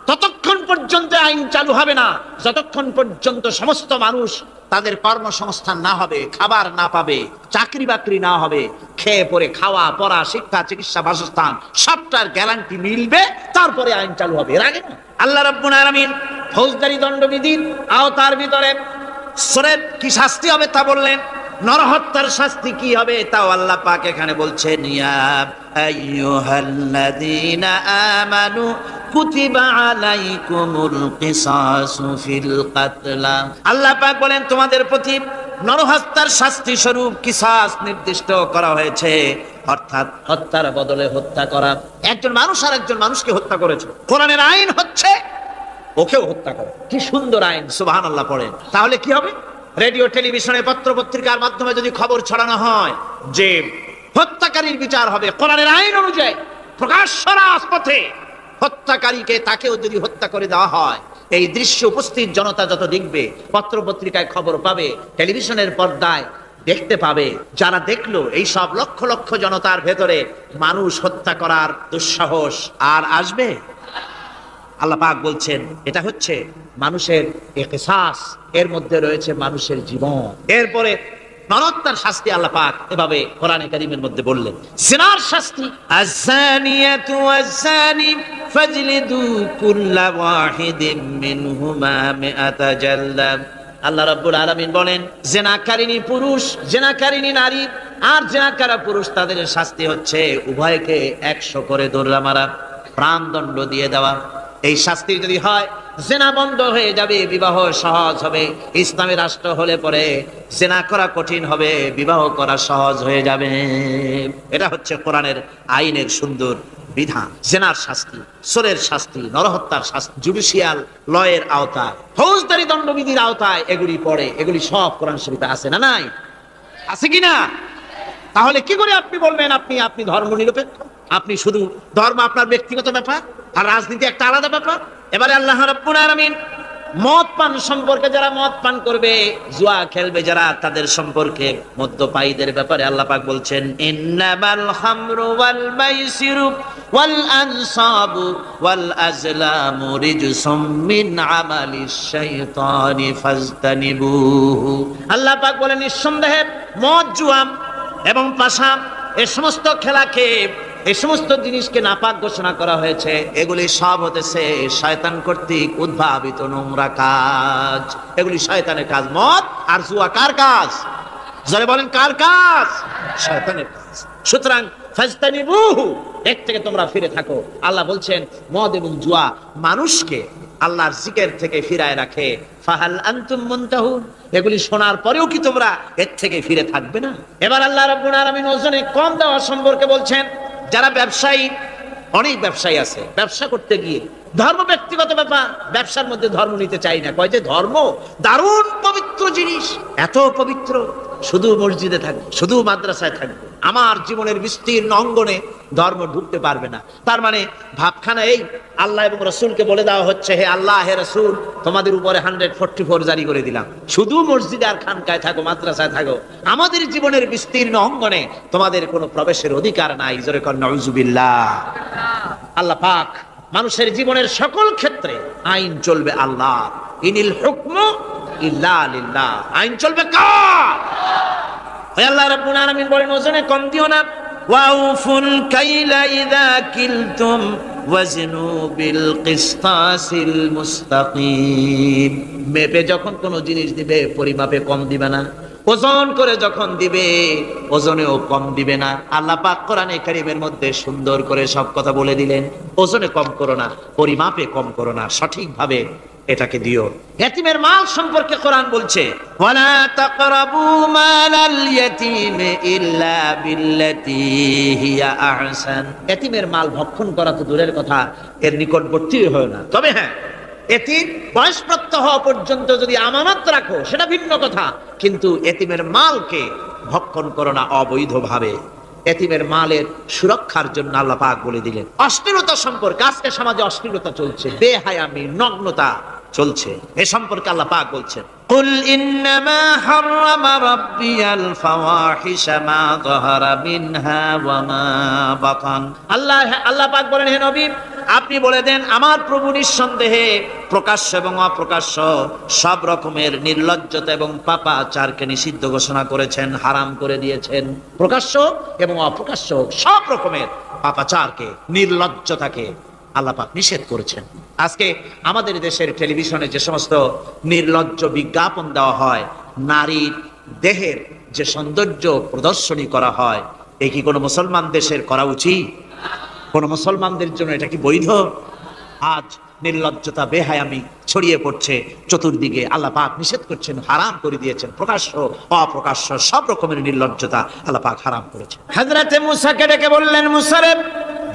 ততক্ষণ পর্যন্ত আইন চালু হবে না যতক্ষণ পর্যন্ত সমস্ত মানুষ তাদের কর্মসংস্থান না হবে, খাবার না পাবে, চাকরি বাকরি না হবে, খেয়ে পরে খাওয়া পড়া শিক্ষা চিকিৎসা বাসস্থান সবটার গ্যারান্টি মিলবে, তারপরে আইন চালু হবে। এর আগে আল্লাহ রাব্বুল আলামিন ফৌজদারি দণ্ডবিধির আওতার ভিতরে চোরের কি শাস্তি হবে তা বললেন, নরহত্যার শাস্তি কি হবে তাও আল্লাহ পাক এখানে বলছেন, ইয়া আইয়ুহাল্লাযীনা আমানু কুতিবা আলাইকুমুল কিসাসু ফিল কাতলা। আল্লাহ পাক বলেন তোমাদের প্রতি নরহত্যার শাস্তি স্বরূপ কিসাস নির্দিষ্ট করা হয়েছে, অর্থাৎ হত্যার বদলে হত্যা করা। একজন মানুষ আর একজন মানুষকে হত্যা করেছে, কোরআনের আইন হচ্ছে ওকেও হত্যা করা। কি সুন্দর আইন, সুবহানাল্লাহ পড়েন। তাহলে কি হবে? রেডিও টেলিভিশনে পত্র পত্রিকার মাধ্যমে যদি খবর ছড়ানো হয় যে হত্যাকারীর বিচার হবে কোরআনের আইন অনুযায়ী, প্রকাশ্য রাজপথে হত্যাকারীকে তাকেও যদি হত্যা করে দেওয়া হয়, এই দৃশ্য উপস্থিত জনতা যত দেখবে, পত্র পত্রিকায় খবর পাবে, টেলিভিশনের পর্দায় দেখতে পাবে, যারা দেখলো এই সব লক্ষ লক্ষ জনতার ভেতরে মানুষ হত্যা করার দুঃসাহস আর আসবে? আল্লাহ পাক বলছেন এটা হচ্ছে মানুষের কিসাস, এর মধ্যে রয়েছে মানুষের জীবন। এরপরে নরহত্যার শাস্তি আল্লাহ পাক এভাবে কোরআনে কারীমের মধ্যে বললেন। জিনার শাস্তি, আয-যানিয়াতু ওয়াজ-যানি ফাজলিদু কুল্লা ওয়াহিদিন মিনহুমা মিআতা জাল্লা। আল্লাহ রাব্বুল আলামিন বলেন জিনাকারিনী পুরুষ, জিনাকারিনী নারী আর জিনাকারা পুরুষ, তাদের শাস্তি হচ্ছে উভয়কে 100 করে দৌড়া মারা, প্রাণদণ্ড দিয়ে দেওয়া। এই শাস্তি যদি হয় জেনা বন্ধ হয়ে যাবে, বিবাহ সহজ হবে। ইসলামী রাষ্ট্র হলে পরে জেনা করা কঠিন হবে, বিবাহ করা সহজ হয়ে যাবে। এটা হচ্ছে কোরআনের আইনের সুন্দর বিধান। জেনার শাস্তি, চোরের শাস্তি, নরহত্যার শাস্তি জুডিশিয়াল লয়ের আওতায়, ফৌজদারি দণ্ডবিধির আওতায় এগুলি পড়ে। এগুলি সব কোরআন শরীফে আছে না নাই? আছে কিনা? তাহলে কি করে আপনি বলবেন আপনি ধর্ম নিরপেক্ষ? আপনি শুধু ধর্ম আপনার ব্যক্তিগত ব্যাপার আর রাজনীতি একটা আলাদা ব্যাপার। এবারে আল্লাহ রাব্বুল আলামিন মদ পান সম্পর্কে, যারা মদ পান করবে, জুয়া খেলবে যারা, তাদের সম্পর্কে, মদ্যপায়ীদের ব্যাপারে আল্লাহ পাক বলছেন ইন্নামাল খামরু ওয়াল মাইসিরু ওয়াল আনসাবু ওয়াল আজলামু রিজসুম মিন আমালিশ শাইতানি ফাজতানিবুহু। আল্লাহ পাক বলেন নিঃসন্দেহে মদ, জুয়া এবং পাশা, এই সমস্ত খেলাকে, এই সমস্ত জিনিসকে নাপাক ঘোষণা করা হয়েছে। এগুলি সব হতেছে শয়তান কর্তৃক উদ্ভাবিত নোংরা কাজ। এগুলি শয়তানের কাজ। মদ আর জুয়া কার কাজ? যারা বলেন কার কাজ? শয়তানের কাজ। সুতরাং ফাজতানিবুহু, এর থেকে তোমরা ফিরে থাকো। আল্লাহ বলছেন মদ এবং জুয়া মানুষকে আল্লাহর জিকির থেকে ফিরায় রাখে। ফাহাল আনতুম মুনতাহুন, এগুলি শোনার পরেও কি তোমরা এর থেকে ফিরে থাকবে না? এবার আল্লাহ রাব্বুল আলামিন ওজনে কম দেওয়া সম্পর্কে বলছেন। যারা ব্যবসায়ী, অনেক ব্যবসায়ী আছে, ব্যবসা করতে গিয়ে ধর্ম ব্যক্তিগত ব্যাপার, ব্যবসার মধ্যে ধর্ম নিতে চাই না। কয় যে ধর্ম দারুণ পবিত্র জিনিস, এত পবিত্র, শুধু মসজিদে থাকবে, শুধু মাদ্রাসায় থাকবে, আমার জীবনের বিস্তীর্ণ অঙ্গনে ধর্ম ঢুকতে পারবে না। তার মানে ভাবখানা এই, আল্লাহ এবং রসুলকে বলে দেওয়া হচ্ছে হে আল্লাহ, হে রসুল, তোমাদের উপরে 144 জারি করে দিলাম, শুধু মসজিদে আর খানকায় থাকো, মাদ্রাসায় থাকো, আমাদের জীবনের বিস্তীর্ণ অঙ্গনে তোমাদের কোনো প্রবেশের অধিকার নাই। জোরে কর নাউযুবিল্লাহ। আল্লাহ পাক মানুষের জীবনের সকল ক্ষেত্রে আইন চলবে আল্লাহ। ইনিল হুকমু ইল্লা লিল্লাহ, আইন চলবে কার? আল্লাহ রাব্বুল আলামিন বলেন ওজনে কম দিও না। ওয়াউফুল কাইলা ইযা কিলতুম ওয়াজনু বিল কিসতাসিল মুস্তাকিম। মেপে যখন কোন জিনিস দিবে পরিমাপে কম দিবে না, ওজন করে যখন দিবে ওজনেও কম দিবে না। আল্লাহ পাক কোরআনে কারীমের মধ্যে সুন্দর করে সব কথা বলে দিলেন। ওজনে কম করো না, পরিমাপে কম করো না, সঠিকভাবে এটাকে দিও। ইয়াতীমের মাল সম্পর্কে কোরআন বলছে ওয়ালা তাকরাবু মালাল ইয়াতীম ইল্লা বিল্লাতী হিয়া আহসান। ইয়াতীমের মাল ভক্ষণ করা তো দূরের কথা, এর নিকটবর্তী হয় না। তবে হ্যাঁ, এতিম বয়সপ্রাপ্ত হওয়া পর্যন্ত যদি আমানত রাখো সেটা ভিন্ন কথা, কিন্তু এতিমের মালকে ভক্ষণ করো না অবৈধভাবে। এতিমের মালের সুরক্ষার জন্য আল্লাহ পাক বলে দিলেন। অশ্লীলতা সম্পর্কে, আজকে সমাজে অশ্লীলতা চলছে, বেহায়ামি, নগ্নতা চলছে, এ সম্পর্কে আল্লাহ পাক বলছেন কুল ইন্নামা হারামা রাব্বিয়াল ফাওয়াহিশা মা যাহারা মিনহা ওয়া মা বাতান। আল্লাহ পাক বলেন হে নবী, আপনি বলে দেন আমার প্রভু নিঃসন্দেহে প্রকাশ্য এবং অপ্রকাশ্য সব রকমের নির্লজ্জতা এবং পাপাচারকে নিষিদ্ধ ঘোষণা করেছেন, হারাম করে দিয়েছেন। প্রকাশ্য এবং অপ্রকাশ্য সব রকমের পাপাচারকে, নির্লজ্জতাকে আল্লাহ পাক নিষেধ করেছেন। আজকে আমাদের দেশের টেলিভিশনে যে সমস্ত নির্লজ্জ বিজ্ঞাপন দেওয়া হয়, নারীর দেহের যে সৌন্দর্য প্রদর্শনী করা হয়, এ কি কোনো মুসলমান দেশের করা উচিত? কোন মুসলমানদের জন্য এটা কি বৈধ? আজ নির্লজ্জতা, বেহায়ামি ছড়িয়ে পড়ছে চতুর্দিকে। আল্লাহ পাক নিষেধ করছেন, হারাম করে দিয়েছেন। প্রকাশ্য অপ্রকাশ্য সব রকমের নির্লজ্জতা আল্লাহ পাক হারাম করেছেন। হযরতে মূসাকে ডেকে বললেন, মূসা রে,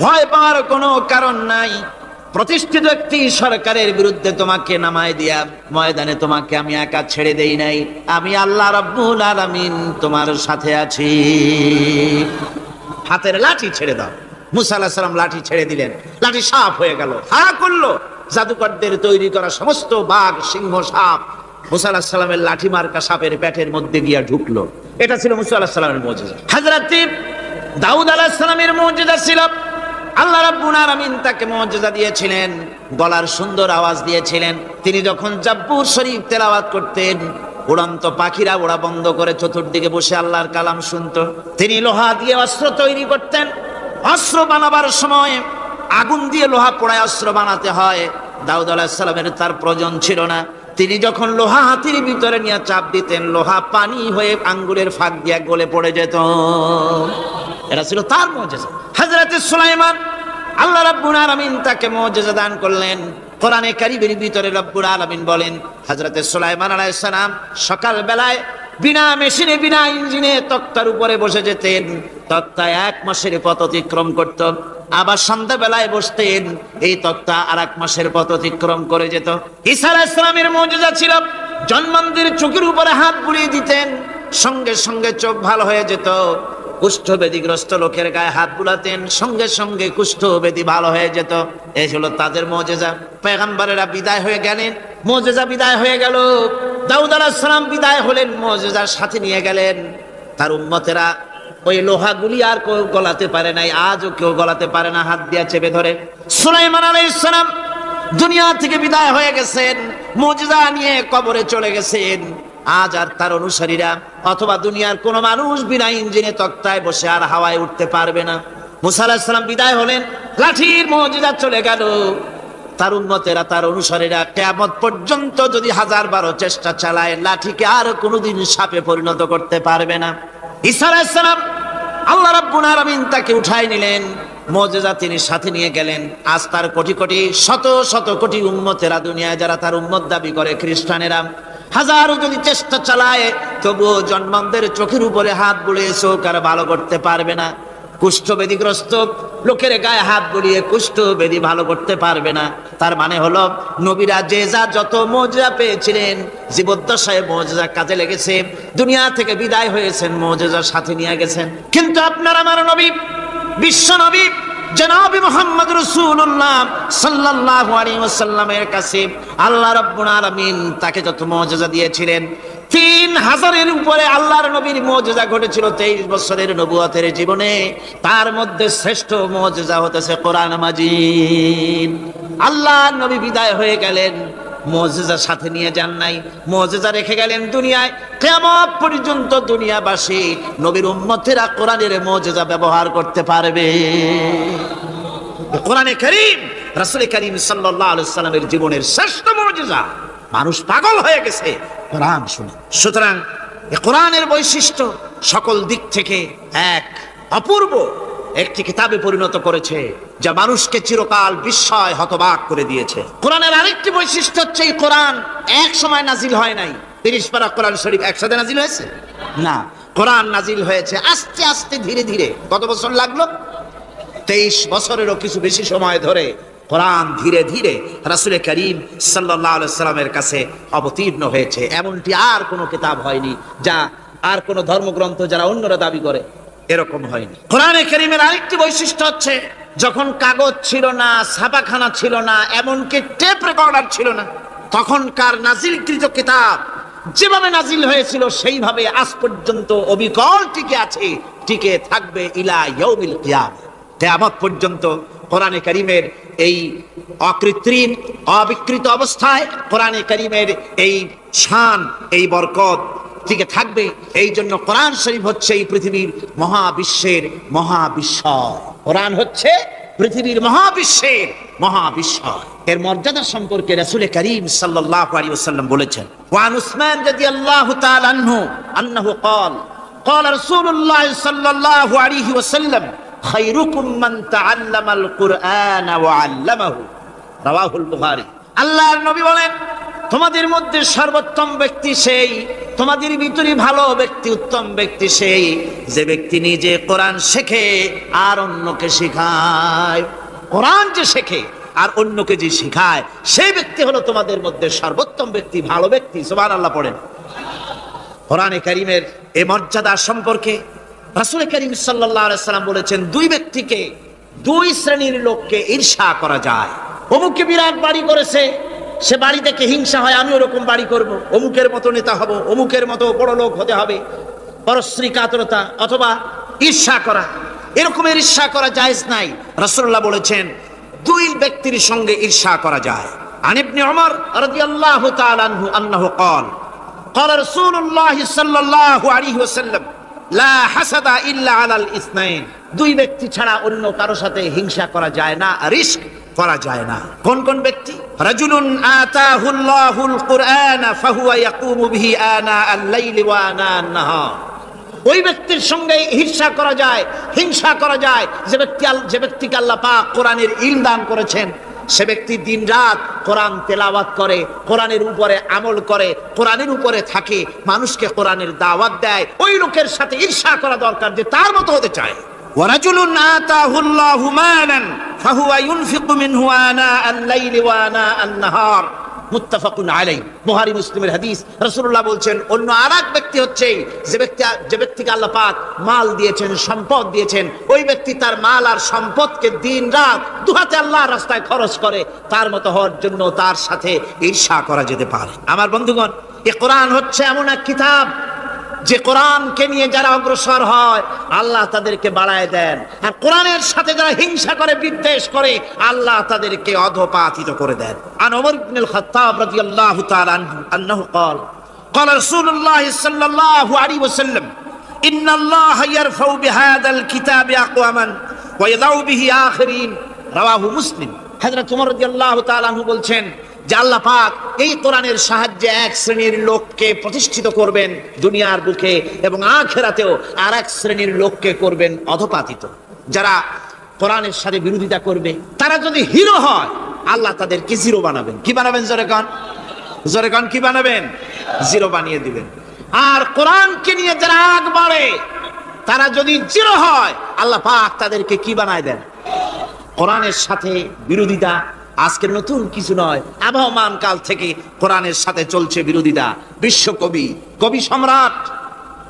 ভয় পাওয়ার কোনো কারণ নাই। প্রতিষ্ঠিত একটি সরকারের বিরুদ্ধে তোমাকে নামায় দিয়া ময়দানে তোমাকে আমি একা ছেড়ে দেই নাই। আমি আল্লাহ রাব্বুল আলামিন তোমার সাথে আছি। হাতের লাঠি ছেড়ে দাও। মুসা আলাইহিস সালাম লাঠি ছেড়ে দিলেন, লাঠি সাপ হয়ে গেল, হা করলো। জাদুকরদের তৈরি করা সমস্ত বাঘ, সিংহ, সাপ মুসা আলাইহিস সালামের লাঠি মার্কা সাপের পেটের মধ্যে গিয়া ঢুকলো। এটা ছিল মুসা আলাইহিস সালামের মুজিজা। হযরত দাউদ আলাইহিস সালামের মুজিজা ছিল, আল্লাহ রাব্বুল আলামিন তাকে মুজিজা দিয়েছিলেন, গলার সুন্দর আওয়াজ দিয়েছিলেন। তিনি যখন জাব্বুর শরীফ তেলাওয়াত করতেন, উড়ন্ত পাখিরা ওড়া বন্ধ করে চতুর্দিকে বসে আল্লাহর কালাম শুনতো। তিনি লোহা দিয়ে অস্ত্র তৈরি করতেন। অস্ত্র বানাবার সময় আগুন দিয়ে লোহা পোড়ায় অস্ত্র বানাতে হয়। দাউদ আলাইহিস সালামের তার প্রয়োজন ছিল না। তিনি যখন লোহা হাতির ভিতরে নিয়ে চাপ দিতেন, লোহা পানি হয়ে আঙ্গুলের ফাঁক দিয়ে গলে পড়ে যেত। এটা ছিল তার মুজিজা। হযরত সুলাইমান, আল্লাহ রাব্বুল আলামিন তাকে মুজিজা দান করলেন। কোরআনে কারীমের ভিতরে রব্বুল আলামিন বলেন, হযরত সুলাইমান আলাইহিস সালাম সকাল বেলায় বিনা মেশিনে, বিনা ইঞ্জিনে তক্তার উপরে বসে যেতেন। তক্তা 1 মাসের পথ অতিক্রম করত। আবার সন্ধ্যা বেলায় বসতেন, এই তক্তা আর 1 মাসের পথ অতিক্রম করে যেত। ঈসা আলাইহিস সালামের মুজিজা ছিল, জন্মান্ধের চোখের উপরে হাত বুলিয়ে দিতেন, সঙ্গে সঙ্গে চোখ ভালো হয়ে যেত। কুষ্ঠব্যাধিগ্রস্ত লোকের গায়ে হাত বুলাতেন, সঙ্গে সঙ্গে কুষ্ঠব্যাধি ভালো হয়ে যেত। এই হলো তাদের মুজিজা। পয়গম্বরেরা বিদায় হয়ে গেলেন, মুজিজা বিদায় হয়ে গেল। দাউদ আলাইহিস সালাম বিদায় হলেন, মুজিজার সাথে নিয়ে গেলেন। তার উম্মতেরা ওই লোহাগুলি আর কেউ গলাতে পারে নাই, আজও কেউ গলাতে পারে না, হাত দিয়া চেপে ধরে। সুলাইমান আলাইহিস সালাম দুনিয়া থেকে বিদায় হয়ে গেছেন, মুজিজা নিয়ে কবরে চলে গেছেন। আজ আর তার অনুসারীরা অথবা দুনিয়ার কোন মানুষ বিনা ইঞ্জিনে তক্তায় বসে আর হাওয়ায় উঠতে পারবে না। মুসা আলাইহিস সালাম বিদায় হলেন, লাঠির মুজিজা চলে গেল। তার উম্মতেরা, তার অনুসারীরা কিয়ামত পর্যন্ত যদি 1000 চেষ্টা চালায়, লাঠিকে আর কোনোদিন সাপে পরিণত করতে পারবে না। ঈসা আলাইহিস সালাম আল্লাহ রাব্বুল আলামিন তাকে উঠাই নিলেন, মুজিজা তিনি সাথে নিয়ে গেলেন। আজ তার কোটি কোটি শত শত কোটি উম্মতেরা দুনিয়ায় যারা তার উম্মত দাবি করে, খ্রিস্টানেরা হাজারো যদি চেষ্টা চালায়, তবুও জন্মানদের চোখের উপরে হাত বুলিয়ে চোখ আর ভালো করতে পারবে না। কুষ্ঠব্যাধিগ্রস্ত লোকের গায়ে হাত বুলিয়ে কুষ্ঠব্যাধি ভালো করতে পারবে না। তার মানে হলো নবীরা যে যা যত মুজিজা পেয়েছিলেন, জীবদ্দশায় মুজিজা কাজে লেগেছে, দুনিয়া থেকে বিদায় হয়েছেন, মুজিজার সাথে নিয়ে গেছেন। কিন্তু আপনার আমার নবী, বিশ্ব নবী জনাব মুহাম্মদ রাসূলুল্লাহ সাল্লাল্লাহু আলাইহি ওয়াসাল্লামের কাছে আল্লাহ রাব্বুল আলামিন তাকে যত মুজিজা দিয়েছিলেন, 3000-এর উপরে আল্লাহর নবীর মুজিজা ঘটেছিল 23 বছরের নবুয়তের জীবনে। তার মধ্যে শ্রেষ্ঠ মুজিজা হতেছে কোরআন মাজিদ। আল্লাহর নবী বিদায় হয়ে গেলেন, মুজিজা সাথে নিয়ে যান নাই, মুজিজা রেখে গেলেন দুনিয়ায়। কিয়ামত পর্যন্ত দুনিয়াবাসী নবীর উম্মতেরা কোরআনের মুজিজা ব্যবহার করতে পারবে। কোরআনে কারীম রাসূল কারীম সাল্লাল্লাহু আলাইহি ওয়াসাল্লামের জীবনের শ্রেষ্ঠ মুজিজা। মানুষ পাগল হয়ে গেছে কোরআন শুনে। সুতরাং এই কোরআনের বৈশিষ্ট্য সকল দিক থেকে এক অপূর্ব একটি কিতাবে পরিণত করেছে, যা মানুষকে চিরকাল বিস্ময় হতবাক করে দিয়েছে। কোরআনের আরেকটি বৈশিষ্ট্য হচ্ছে, এই কোরআন এক সময় নাজিল হয় নাই। 30 পারা কোরআন শরীফ একসাথে নাজিল হয়েছে না, কোরআন নাজিল হয়েছে আস্তে আস্তে, ধীরে ধীরে। কত বছর লাগলো? 23 বছরেরও কিছু বেশি সময় ধরে কোরআন ধীরে ধীরে রাসূল কারীম সাল্লাল্লাহু আলাইহি ওয়াসাল্লামের কাছে অবতীর্ণ হয়েছে। এমনটি আর কোনো কিতাব হয়নি, যা আর কোনো ধর্মগ্রন্থ যারা অন্যরা দাবি করে এরকম হয়নি। কোরআনে কারীমের আরেকটি বৈশিষ্ট্য হচ্ছে, যখন কাগজ ছিল না, ছাপাখানা ছিল না, এমনকি টেপ রেকর্ডার ছিল না, তখনকার নাজিলকৃত কিতাব যেভাবে নাজিল হয়েছিল সেইভাবে আজ পর্যন্ত অবিকল টিকে আছে, টিকে থাকবে ইলা ইয়াউমিল কিয়ামah। কিয়ামত পর্যন্ত কোরআনে কারীমের এই অকৃত্রিম অবিকৃত অবস্থায় কোরআনে কারীমের এই শান, এই বরকত টিকে থাকবে। এই জন্য কোরআন শরীফ হচ্ছে এই পৃথিবীর মহাবিশ্বের মহাবিস্ময়। কোরআন হচ্ছে পৃথিবীর মহাবিশ্বের মহাবিস্ময়। এর মর্যাদা সম্পর্কে রাসূল কারীম সাল্লাল্লাহু আলাইহি ওয়াসাল্লাম বলেছেন, ওয়ান উসমান রাদিয়াল্লাহু তাআলা আনহু আন্নাহু ক্বাল রাসূলুল্লাহ সাল্লাল্লাহু আলাইহি ওয়াসাল্লাম, খায়রুকুম মান তাআল্লামাল কুরআন ওয়া আল্লামাহু, রাওয়াহুল বুখারী। আল্লাহর নবী বলেন, তোমাদের মধ্যে সর্বোত্তম ব্যক্তি সেই, তোমাদের ভিতরে ভালো ব্যক্তি, উত্তম ব্যক্তি সেই যে ব্যক্তি নিজে কোরআন শেখে আর অন্যকে শেখায়। কোরআন যে শেখে আর অন্যকে যে শেখায়, সেই ব্যক্তি হলো তোমাদের মধ্যে সর্বোত্তম ব্যক্তি, ভালো ব্যক্তি। সুবহানাল্লাহ পড়েন। কোরআনে কারীমের এই মর্যাদা সম্পর্কে রাসূল কারীম সাল্লাল্লাহু আলাইহি ওয়াসাল্লাম বলেছেন, দুই ব্যক্তিকে, দুই শ্রেণীর লোককে ঈর্ষা করা যায়। অমুকে বিরাট বাড়ি করেছে, সে বাড়ি থেকে হিংসা হয়, আমি ওরকম বাড়ি করব, অমুকের মতো নেতা হব, অমুকের মতো বড় লোক হতে হবে। পরশ্রী কাতরতা অথবা ঈর্ষা করা, এরকমের ঈর্ষা করা জায়েজ নাই। রাসূলুল্লাহ বলেছেন, দুই ব্যক্তির সঙ্গে ঈর্ষা করা যায়। আন ইবনে ওমর রাদিয়াল্লাহু তাআলা আনহু আন্নাহু ক্বাল রাসূলুল্লাহ সাল্লাল্লাহু আলাইহি ওয়াসাল্লাম, লা হাসাদা ইল্লা আলাল ইসনাইন, দুই ব্যক্তি ছাড়া অন্য কারো সাথে হিংসা করা যায় না, রিস্ক করা যায় না। কোন কোন ব্যক্তি? রাজুলুন আতাহুল্লাহুল কুরআন ফাহুয়া ইয়াকুমু বিহি আনা আল-লাইলি ওয়া আনা আন-নাহার, ওই ব্যক্তির সঙ্গে ঈর্ষা করা যায়, হিংসা করা যায় যে ব্যক্তিকে আল্লাহ পাক কোরআনের ইলম দান করেছেন, সে ব্যক্তি দিন রাত কোরআন তেলাওয়াত করে, কোরআনের উপরে আমল করে, কোরআনের উপরে থাকে, মানুষকে কোরআনের দাওয়াত দেয়। ওই লোকের সাথে ঈর্ষা করা দরকার যে তার মতো হতে চায়। ওয়ারাজুলুন আতাহুল্লাহু মালান ফাহুয়া ইউনফিকু মিনহু আনা আল-লাইলি ওয়া আনা আন-নাহার, মুত্তাফাকুন আলাইহি, বুখারী মুসলিমের হাদিস। রাসূলুল্লাহ বলছেন অন্য আরেক ব্যক্তি হচ্ছে যে ব্যক্তিকে আল্লাহ পাক মাল দিয়েছেন, সম্পদ দিয়েছেন, ওই ব্যক্তি তার মাল আর সম্পদকে দিন রাত দুহাতে আল্লাহর রাস্তায় খরচ করে, তার মতো হওয়ার জন্য তার সাথে ঈর্ষা করা যেতে পারে। আমার বন্ধুগণ, এই কোরআন হচ্ছে এমন এক কিতাব যে কোরআনকে নিয়ে যারা অগ্রসর হয় আল্লাহ তাদেরকে বাড়ায় দেন, আর কোরআনের সাথে যারা হিংসা করে, বিদ্বেষ করে, আল্লাহ তাদেরকে অধপাতিত করে দেন। আন ওমর ইবনুল খাত্তাব রাদিয়াল্লাহু তাআলা আনহু قال قال رسول الله صلى الله عليه وسلم ان الله يرفع بهذا الكتاب اقواما ويضع به آخرين رواه مسلم। হযরত ওমর রাদিয়াল্লাহু তাআলা আনহু বলছেন যে আল্লাহ পাক এই কোরআনের সাহায্যে এক শ্রেণীর লোককে প্রতিষ্ঠিত করবেন দুনিয়ার বুকে, এবং আখিরাতেও আর এক শ্রেণীর লোককে করবেন অধপাতিত। যারা কোরআনের সাথে বিরোধিতা করবে, তারা যদি হিরো হয় আল্লাহ তাদেরকে জিরো বানাবেন। কি বানাবেন? জোরে কান কি বানাবেন? জিরো বানিয়ে দিবেন। আর কোরআনকে নিয়ে যারা আগ বাড়ে, তারা যদি জিরো হয় আল্লাহ পাক তাদেরকে কি বানায় দেন? কোরআনের সাথে বিরোধিতা আজকের নতুন কিছু নয়, আবহমান কাল থেকে কোরআনের সাথে চলছে বিরোধিতা। বিশ্বকবি, কবি সম্রাট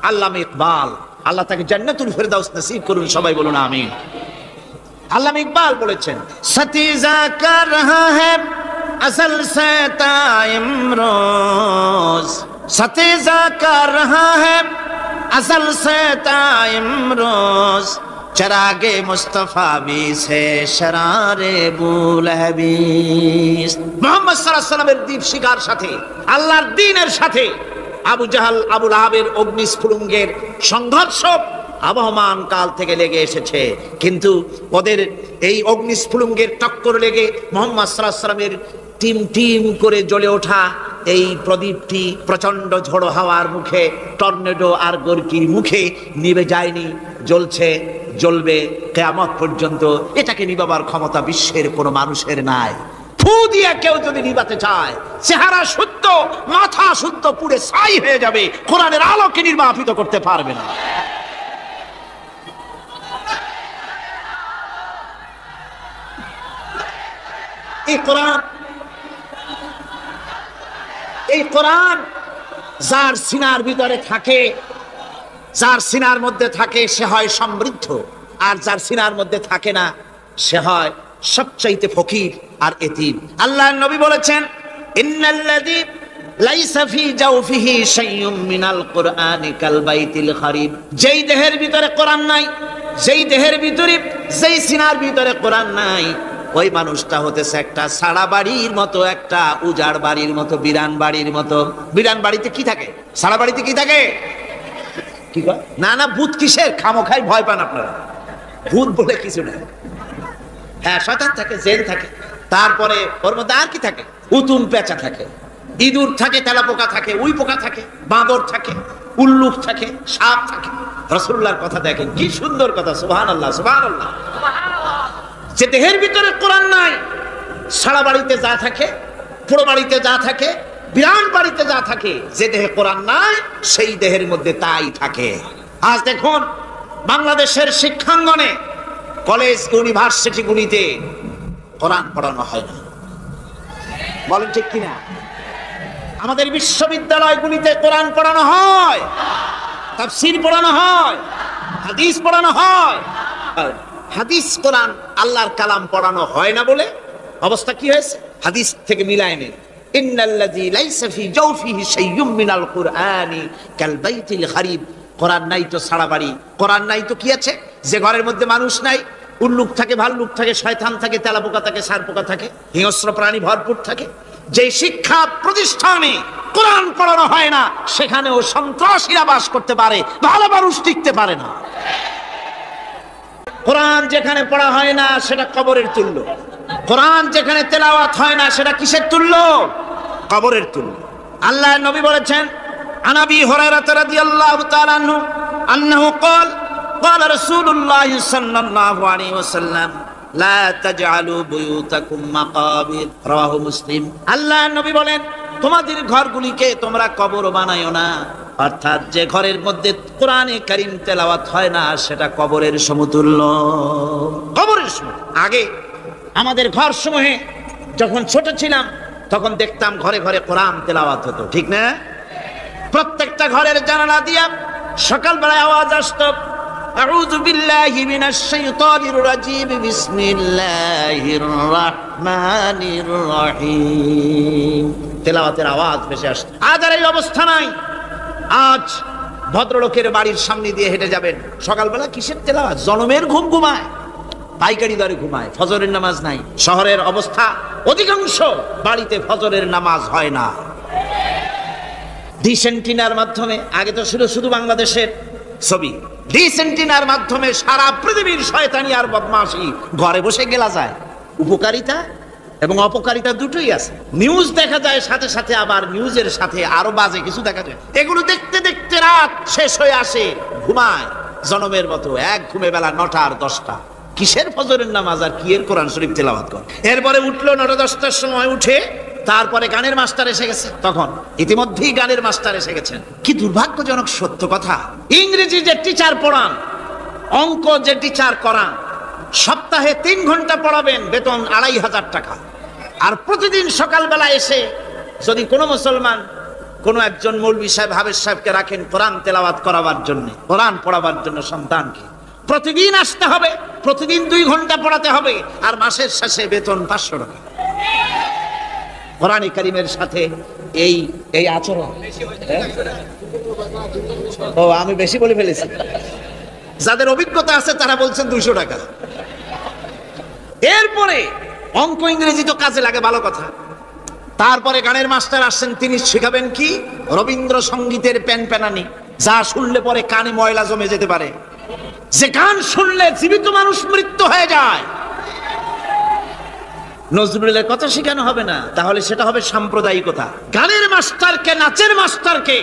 আল্লামা ইকবাল, আল্লাহ তাকে জান্নাতুল ফেরদাউস নসিব করুন, সবাই বলুন আমিন। আল্লামা ইকবাল বলেছেন, সতীজা কর রহা হ্যায় আসল সে তাইমরোজ, সতীজা কর রহা হ্যায় আসল সে তাইমরোজ, चरागे मुस्तफा भी से शरारे बुलहबीस। মুহাম্মদ সাল্লাল্লাহু আলাইহি ওয়াসাল্লামের দ্বীপ শিকার সাথে, আল্লাহর দ্বীনের সাথে আবু জাহাল, আবু লাহাবের অগ্নিস্ফুলিঙ্গের সংঘর্ষ আবহমান কাল থেকে লেগে এসেছে, কিন্তু ওদের এই অগ্নিস্ফুলিঙ্গের টক্কর লেগে মুহাম্মদ সাল্লাল্লাহু আলাইহি ওয়াসাল্লামের টিম টিম করে জ্বলে ওঠা এই প্রদীপটি প্রচন্ড ঝড়ো হাওয়ার মুখে, টর্নেডো আর গর্কির মুখে নিভে যায়নি, জ্বলছে, জ্বলবে কিয়ামত পর্যন্ত। এটাকে নিভাবার ক্ষমতা বিশ্বের কোনো মানুষের নাই। ফু দিয়ে কেউ যদি নিভাতে চায়, চেহারা শুদ্ধ, মাথা শুদ্ধ, পুড়ে ছাই হয়ে যাবে, কোরআনের আলোকে নির্বাপিত করতে পারবে না। এই কোরআন যার সিনার ভিতরে থাকে, যার সিনার মধ্যে থাকে সে হয় সমৃদ্ধ, আর যার সিনার মধ্যে থাকে না সে হয় সবচাইতে ফকির আর এতিম। আল্লাহর নবী বলেছেন, ইন্নাল্লাযী লাইসা ফি জাওফিহি শাইউম মিনাল কুরআনি কাল বাইতিল খারিব। যেই দেহের ভিতরে কোরআন নাই, যেই দেহের ভিতরে, যেই সিনার ভিতরে কোরআন নাই, ওই মানুষটা হতেছে একটা সাড়া বাড়ির মতো, একটা উজাড় বাড়ির মতো, বিরান বাড়ির মতো। বিরান বাড়িতে কি থাকে? সাড়া বাড়িতে কি থাকে? কি কয়? না না, ভূত কিসের? খামোখাই ভয় পান আপনারা। ভূত বলে কিছু না। হ্যাঁ, শয়তান থাকে, জিন থাকে, তারপরে ওর মধ্যে আর কি থাকে? উতুম পেঁচা থাকে, ইঁদুর থাকে, তেলাপোকা থাকে, উই পোকা থাকে, বাঁদর থাকে, উল্লুক থাকে, সাপ থাকে। রাসূলুল্লাহর কথা দেখেন, কি সুন্দর কথা। সুবহানাল্লাহ, সুবহানাল্লাহ। যে দেহের ভিতরে কোরআন নাই, সারা বাড়িতে যা থাকে, পুরো বাড়িতে যা থাকে, বিরান বাড়িতে যা থাকে, যে দেহে কোরআন নাই সেই দেহের মধ্যে তাই থাকে। আজ দেখুন বাংলাদেশের শিক্ষাঙ্গনে, কলেজ, ইউনিভার্সিটি গুলিতে কোরআন পড়ানো হয় না। বলেন ঠিক কিনা? আমাদের বিশ্ববিদ্যালয়গুলিতে কোরআন পড়ানো হয়, তাফসীর পড়ানো হয়, হাদিস পড়ানো হয়। হাদিস, কোরআন, আল্লাহর কালাম পড়ানো হয় না বলে অবস্থা কি হয়েছে? হাদিস থেকে মিলায় নেন, ইন্নাল্লাযী লাইসা ফি জাওফিহি শাইউম মিনাল কুরআনি কাল বাইতিল খারিব। কোরআন নাই তো সারা বাড়ি, কোরআন নাই তো কি আছে? যে ঘরের মধ্যে মানুষ নাই, উল্লুক থাকে, ভাল্লুক থাকে, শয়তান থাকে, তেলাপোকা থাকে, সারপোকা থাকে, হিংস্র প্রাণী ভরপুর থাকে। যে শিক্ষা প্রতিষ্ঠানে কোরআন পড়ানো হয় না, সেখানেও সন্ত্রাসীরা বাস করতে পারে, ভালো মানুষ টিকতে পারে না। কোরআন যেখানে পড়া হয় না সেটা কবরের তুল্য। কোরআন যেখানে তেলাওয়াত হয় না সেটা কিসের তুল্য? কবরের তুল্য। আল্লাহর নবী বলেছেন, আন আবি হুরায়রা রাদিয়াল্লাহু তাআলা আনহু আন্নাহু ক্বাল ক্বাল রাসূলুল্লাহ সাল্লাল্লাহু আলাইহি ওয়াসাল্লাম লা তাজআলু বুয়ুতাকুম মাকাবির রাওয়াহু মুসলিম। আল্লাহর নবী বলেন, তোমাদের ঘরগুলিকে তোমরা কবর বানায়ো না। অর্থাৎ যে ঘরের মধ্যে কোরআনে কারীম তেলাওয়াত হয় না সেটা কবরের সমতুল্য। কবরের সমতুল্য। আগে আমাদের ঘর সমূহে যখন ছোট ছিলাম, তখন দেখতাম ঘরে ঘরে কোরআন তেলাওয়াত হতো, ঠিক না? প্রত্যেকটা ঘরের জানালা দিয়া সকালবেলায় আওয়াজ আসতো, আউযু বিল্লাহি মিনাশ শাইতানির রাজিম, বিসমিল্লাহির রহমানির রহিম। তেলাওয়াতের আওয়াজ ভেসে আসতো। আজ আর এই অবস্থা নাই। আজ ভদ্রলোকের বাড়ির সামনে দিয়ে হেঁটে যাবেন, সকালবেলা কিসের তেলাওয়াত? জনমের ঘুম ঘুমায়, পাইকারি দরে ঘুমায়, ফজরের নামাজ নাই। শহরের অবস্থা, অধিকাংশ বাড়িতে ফজরের নামাজ হয় না। ডিসেন্টিনার মাধ্যমে, আগে তো শুধু বাংলাদেশের ছবি, ডিসেন্টিনার মাধ্যমে সারা পৃথিবীর শয়তানি আর বদমাশি ঘরে বসে গেলা যায়। উপকারিতা এবং অপকারিতা দুটোই আছে। নিউজ দেখা যায়, সাথে সাথে আবার নিউজের সাথে আরো বাজে কিছু দেখা যায়। এগুলো দেখতে দেখতে রাত শেষ হয়ে আসে, ঘুমায় জনমের মতো, এক ঘুমে বেলা 9টা আর 10টা। কিসের ফজরের নামাজ আর কি এর কোরআন শরীফ তেলাওয়াত করে? এরপরে উঠলো 9টা-10টার সময়, উঠে তারপরে গানের মাস্টার এসে গেছে। তখন ইতিমধ্যেই গানের মাস্টার এসে গেছেন। কি দুর্ভাগ্যজনক সত্য কথা, ইংরেজি যে টিচার পড়ান, অঙ্ক যে টিচার করান, সপ্তাহে 3 ঘন্টা পড়াবেন, বেতন 2500 টাকা। আর প্রতিদিন সকালবেলা এসে যদি কোনো মুসলমান কোনো একজন মৌলভী সাহেব, হাফেজ সাহেবকে রাখেন কোরআন তেলাওয়াত করাবার জন্য, কোরআন পড়াবার জন্য সন্তানকে, প্রতিদিন আসতে হবে, প্রতিদিন 2 ঘন্টা পড়াতে হবে, আর মাসের শেষে বেতন 500 টাকা। কোরআনে কারীমের সাথে এই আচরণ। ও, আমি বেশি বলে ফেলেছি। যাদের অভিজ্ঞতা আছে তারা বলছেন 200 টাকা। এরপরে অঙ্ক ইংরেজি তো কাজে লাগে, ভালো কথা। তারপরে গানের মাস্টার আসছেন, তিনি শেখাবেন কি? রবীন্দ্রসঙ্গীতের প্যানপ্যানানি, যা শুনলে পরে কানে ময়লা জমে যেতে পারে, যে গান শুনলে জীবিত মানুষ মৃত্যু হয়ে যায়। নজরুলের কথা শেখানো হবে না, তাহলে সেটা হবে সাম্প্রদায়িকতা। গানের মাস্টারকে, নাচের মাস্টারকে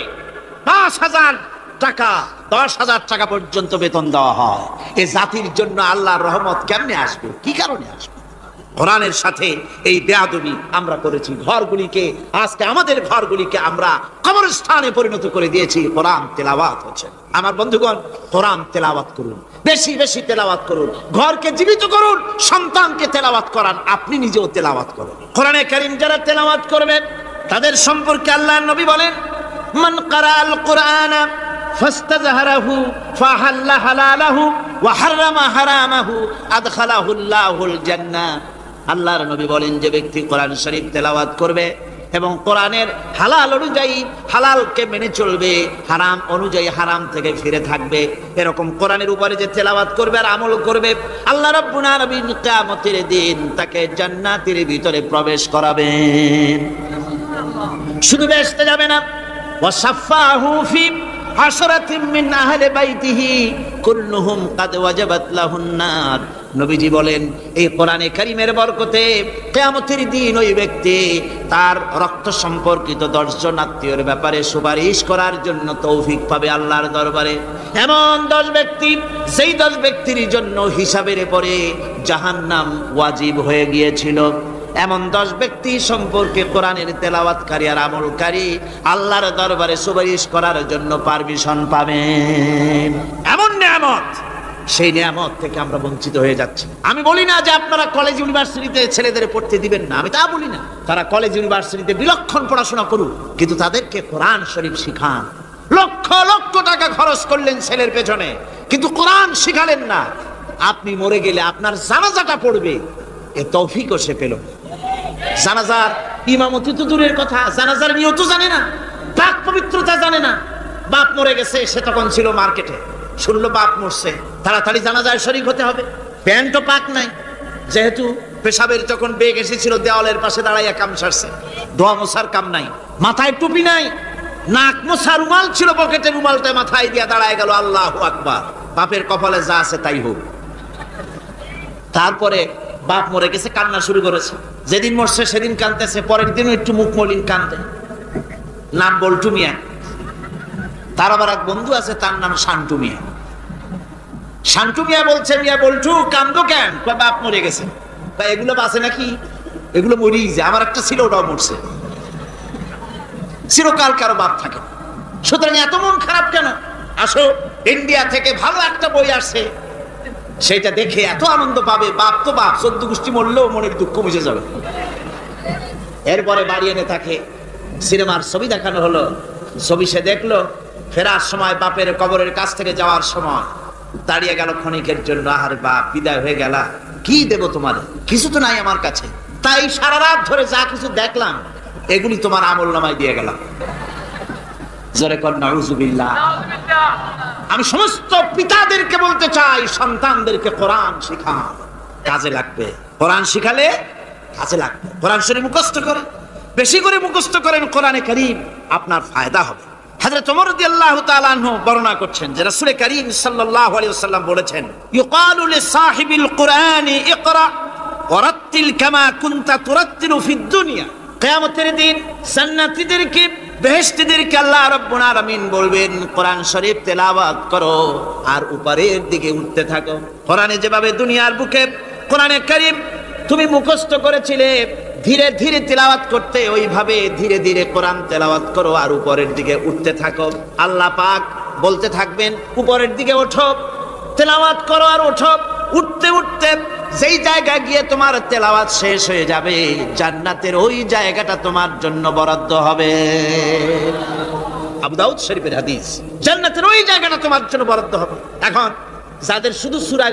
5,000 টাকা, 10,000 টাকা পর্যন্ত বেতন দেওয়া হয়। এ জাতির জন্য আল্লাহর রহমত কেমনে আসবে? কি কারণে আসবে? কোরআনের সাথে এই বেয়াদবি আমরা করেছি। ঘরগুলিকে, আজকে আমাদের ঘরগুলিকে আমরা কবরস্থানে পরিণত করে দিয়েছি। কোরআন তেলাওয়াত হচ্ছে। আমার বন্ধুগণ, কোরআন তেলাওয়াত করুন, বেশি বেশি তেলাওয়াত করুন, ঘরকে জীবিত করুন, সন্তানকে তেলাওয়াত করান, আপনি নিজেও তেলাওয়াত করুন। কোরআনে কারীম যারা তেলাওয়াত করবেন তাদের সম্পর্কে আল্লাহর নবী বলেন, মান কারাআল কুরআনা ফাস্তাযহারাহু ফাহাল্লা হালালাহু ওয়া হারামা হারামাহু আদখালাহুল্লাহুল জান্নাহ। আল্লাহর নবী বলেন, যে ব্যক্তি কোরআন শরীফ তেলাওয়াত করবে এবং কোরআনের হালাল অনুযায়ী হালালকে মেনে চলবে, হারাম অনুযায়ী হারাম থেকে ফিরে থাকবে, এরকম কোরআনের উপরে যে তেলাওয়াত করবে আর আমল করবে, আল্লাহ রাব্বুল আলামিন কিয়ামতের দিন তাকে জান্নাতের ভিতরে প্রবেশ করাবেন। শুধু বেহেশতে যাবে না, ওয়াসাফাহু ফি আশরাতিন মিন আহলি বাইতিহি কুল্লুহুম কাদ ওয়াজাবাত লাহুন নার। নবীজি বলেন, এই কোরআনে কারীমের বরকতে কিয়ামতের দিন ওই ব্যক্তি তার রক্ত সম্পর্কিত 10 জন আত্মীয়ের ব্যাপারে সুপারিশ করার জন্য তৌফিক পাবে আল্লাহর দরবারে। এমন 10 ব্যক্তি, সেই 10 ব্যক্তির জন্য হিসাবের পরে জাহান্নাম ওয়াজিব হয়ে গিয়েছিল, এমন 10 ব্যক্তি সম্পর্কে কোরআনের তেলাওয়াতকারী আর আমলকারী আল্লাহর দরবারে সুপারিশ করার জন্য পারমিশন পাবেন। এমন নিয়ামত, সেই নিয়ামত থেকে আমরা বঞ্চিত হয়ে যাচ্ছি। আমি বলি না যে আপনারা কলেজ ইউনিভার্সিটিতে ছেলেদের পড়তে দিবেন না, আমি তা বলি না। তারা কলেজ ইউনিভার্সিটিতে বিলক্ষণ পড়াশোনা করুক, কিন্তু তাদেরকে কোরআন শরীফ শিখান। লক্ষ লক্ষ টাকা খরচ করলেন ছেলের পেছনে, কিন্তু কোরআন শিখালেন না। আপনি মরে গেলে আপনার জানাজাটা পড়বে, এ তৌফিকও সে পেল। জানাজার ইমামতি তো দূরের কথা, জানাজার নিয়ত জানে না, পাক পবিত্রতা জানে না। বাপ মরে গেছে, সে তখন ছিল মার্কেটে, শুনলো বাপ মরছে, তাড়াতাড়ি জানাজায় শরীক হতে হবে। প্যান্টও পাক নাই, যেহেতু পেশাবের যখন বেগ এসেছিল দেওয়ালের পাশে দাঁড়াইয়া কাম সারছে, দোয়া মোছার কাম নাই, মাথায় টুপি নাই, নাক মোছা রুমাল ছিল পকেটে, রুমালটা মাথায় দিয়া দাঁড়ায় গেল। আল্লাহু আকবার। বাপের কপালে যা আছে তাই হোক। তারপরে বাপ মরে গেছে, কান্না শুরু করেছে। যেদিন মরছে সেদিন কাঁদতেছে, পরের দিনও একটু মুখ মলিন কান্দে। নাম বল্টু মিয়া। তার আবার এক বন্ধু আছে, তার নাম শান্টু মিয়া। শান্টু মিয়া বলছে, মিয়া বল্টু কান্দো কেন? বাপ মরে গেছে। এগুলো বাঁচে নাকি? এগুলো মরেই যায়। আমার একটা ছিল, ওটাও মরছে। চিরকাল কারো বাপ থাকে, সুতরাং এত মন খারাপ কেন? আসো, ইন্ডিয়া থেকে ভালো একটা বই আসছে, সেটা দেখে এত আনন্দ পাবে। বাপ তো বাপ, 14 গোষ্ঠী মরলেও মনের দুঃখ বুঝে যাবে। এরপরে বাড়ি এনে তাকে সিনেমার ছবি দেখানো হলো। ছবি সে দেখলো, ফেরার সময় বাপের কবরের কাছ থেকে যাওয়ার সময় দাঁড়িয়ে গেল ক্ষণিকের জন্য। আহারে বাপ, বিদায় হয়ে গেলা, কি দেব তোমার? কিছু তো নাই আমার কাছে, তাই সারা রাত ধরে যা কিছু দেখলাম এগুলি তোমার আমল নামায় দিয়ে গেলাম। জোরে কর নাউজুবিল্লাহ। আমি সমস্ত পিতাদেরকে বলতে চাই, সন্তানদেরকে কোরআন শিখান, কাজে লাগবে। কোরআন শিখালে কাজে লাগবে। কোরআন শরীফ মুখস্থ করেন, বেশি করে মুখস্থ করেন কোরআনে কারীম, আপনার ফায়দা হবে। হযরত ওমর রাদিয়াল্লাহু তাআলা আনহু বর্ণনা করছেন যে রাসূল কারীম সাল্লাল্লাহু আলাইহি ওয়াসাল্লাম বলেছেন, ইউকালু লিসাহিবিল কুরআনি ইকরা ওয়ারাত্তিল কামা কুনতা তুরাত্তিলু ফিদ দুনিয়া। কিয়ামতের দিন জান্নাতীদেরকে, বেহেশতীদেরকে আল্লাহ রাব্বুল আলামিন বলবেন, কোরআন শরীফ তেলাওয়াত করো আর উপরের দিকে উঠতে থাকো। কোরআনে যেভাবে দুনিয়ার বুকে কোরআনে কারীম তুমি মুখস্থ করেছিলে, ধীরে ধীরে তেলাওয়াত করতে, ওইভাবে ধীরে ধীরে কোরআন তেলাওয়াত করো আর উপরের দিকে উঠতে থাকো। আল্লাহ পাক বলতে থাকবেন, উপরের দিকে ওঠো, তেলাওয়াত করো আর ওঠো। উঠতে উঠতে যেই জায়গা গিয়ে তোমার তেলাওয়াত শেষ হয়ে যাবে, জান্নাতের ওই জায়গাটা তোমার জন্য বরাদ্দ হবে। আবু দাউদ শরীফের হাদিস। জান্নাতের ওই জায়গাটা তোমার জন্য বরাদ্দ হবে। এখন যাদের শুধু সূরা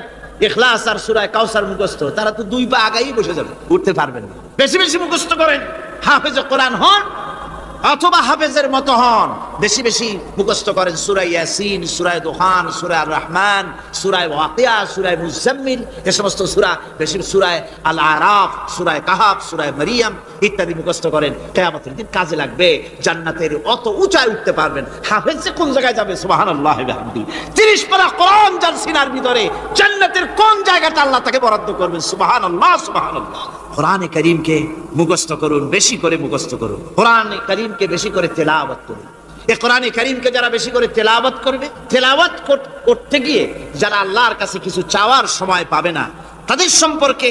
ইখলাস আর সূরা কাউসার মুখস্থ, তারা তো দুই পা আগাই বসে যাবে, উঠতে পারবেন না। বেশি বেশি মুখস্থ করেন, হাফেজ কোরআন হন অথবা হাফেজের মতো হন। বেশি বেশি মুখস্থ করেন সূরা ইয়াসিন, সূরা দুখান, সূরা আর রহমান, সূরা ওয়াকিয়া, সূরা মুজাম্মিল, এই সমস্ত সূরা, বেশি সূরা আল আরাফ, সূরা কাহাফ, সূরা মারিয়াম ইত্যাদি মুখস্থ করেন। কিয়ামতের দিন কাজে লাগবে। জান্নাতের অত উঁচায় উঠতে পারবেন। হাফেজ যে কোন জায়গায় যাবে, সুবহানাল্লাহ ওয়া বিহামদিহি। 30 পারা কোরআন যার সিনার ভিতরে, জান্নাতের কোন জায়গাটা আল্লাহ তাকে বরাদ্দ করবেন। সুবহানাল্লাহ, সুবহানাল্লাহ। কোরআনে কারীমকে মুখস্থ করুন, বেশি করে মুখস্থ করুন। কোরআনে কারীমকে বেশি করে তেলাওয়াত করুন। এই কোরআনে কারীমকে যারা বেশি করে তেলাওয়াত করবে, তেলাওয়াত করতে গিয়ে যারা আল্লাহর কাছে কিছু চাওয়ার সময় পাবে না, তাদের সম্পর্কে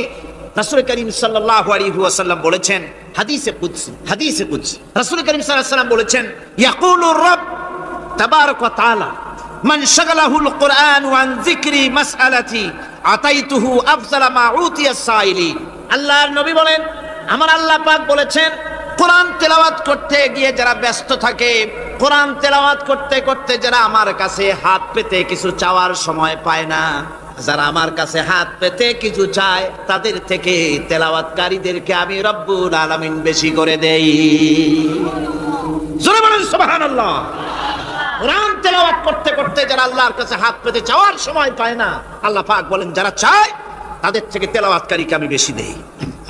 রাসূল কারীম সাল্লাল্লাহু আলাইহি ওয়াসাল্লাম বলেছেন হাদিসে কুদসি, হাদিসে কুদসি রাসূল কারীম সাল্লাল্লাহু আলাইহি ওয়াসাল্লাম বলেছেন, ইয়াকুলুর রাbb তাবারাক ওয়া তাআলা মান শাগালাহুল কুরআন ওয়ান যিকরি মাসআলাতি আতাইতুহু আফজালা মা উতিয়াস সাইলি। আল্লাহর নবী বলেন, আমার আল্লাহ পাক বলেছেন, কোরআন তেলাওয়াত করতে গিয়ে যারা ব্যস্ত থাকে, কোরআন তেলাওয়াত করতে করতে যারা আমার কাছে হাত পেতে কিছু চাওয়ার সময় পায় না, যারা আমার কাছে হাত পেতে কিছু চায়, তাদের থেকে তেলাওয়াতকারীদেরকে আমি রব্বুল আলামিন বেশি করে দেই। জোরে বলেন সুবহানাল্লাহ। কোরআন তেলাওয়াত করতে করতে যারা আল্লাহর কাছে হাত পেতে চাওয়ার সময় পায় না, আল্লাহ পাক বলেন যারা চায় তাদের থেকে তেলাওয়াতকারীকে আমি বেশি দেই।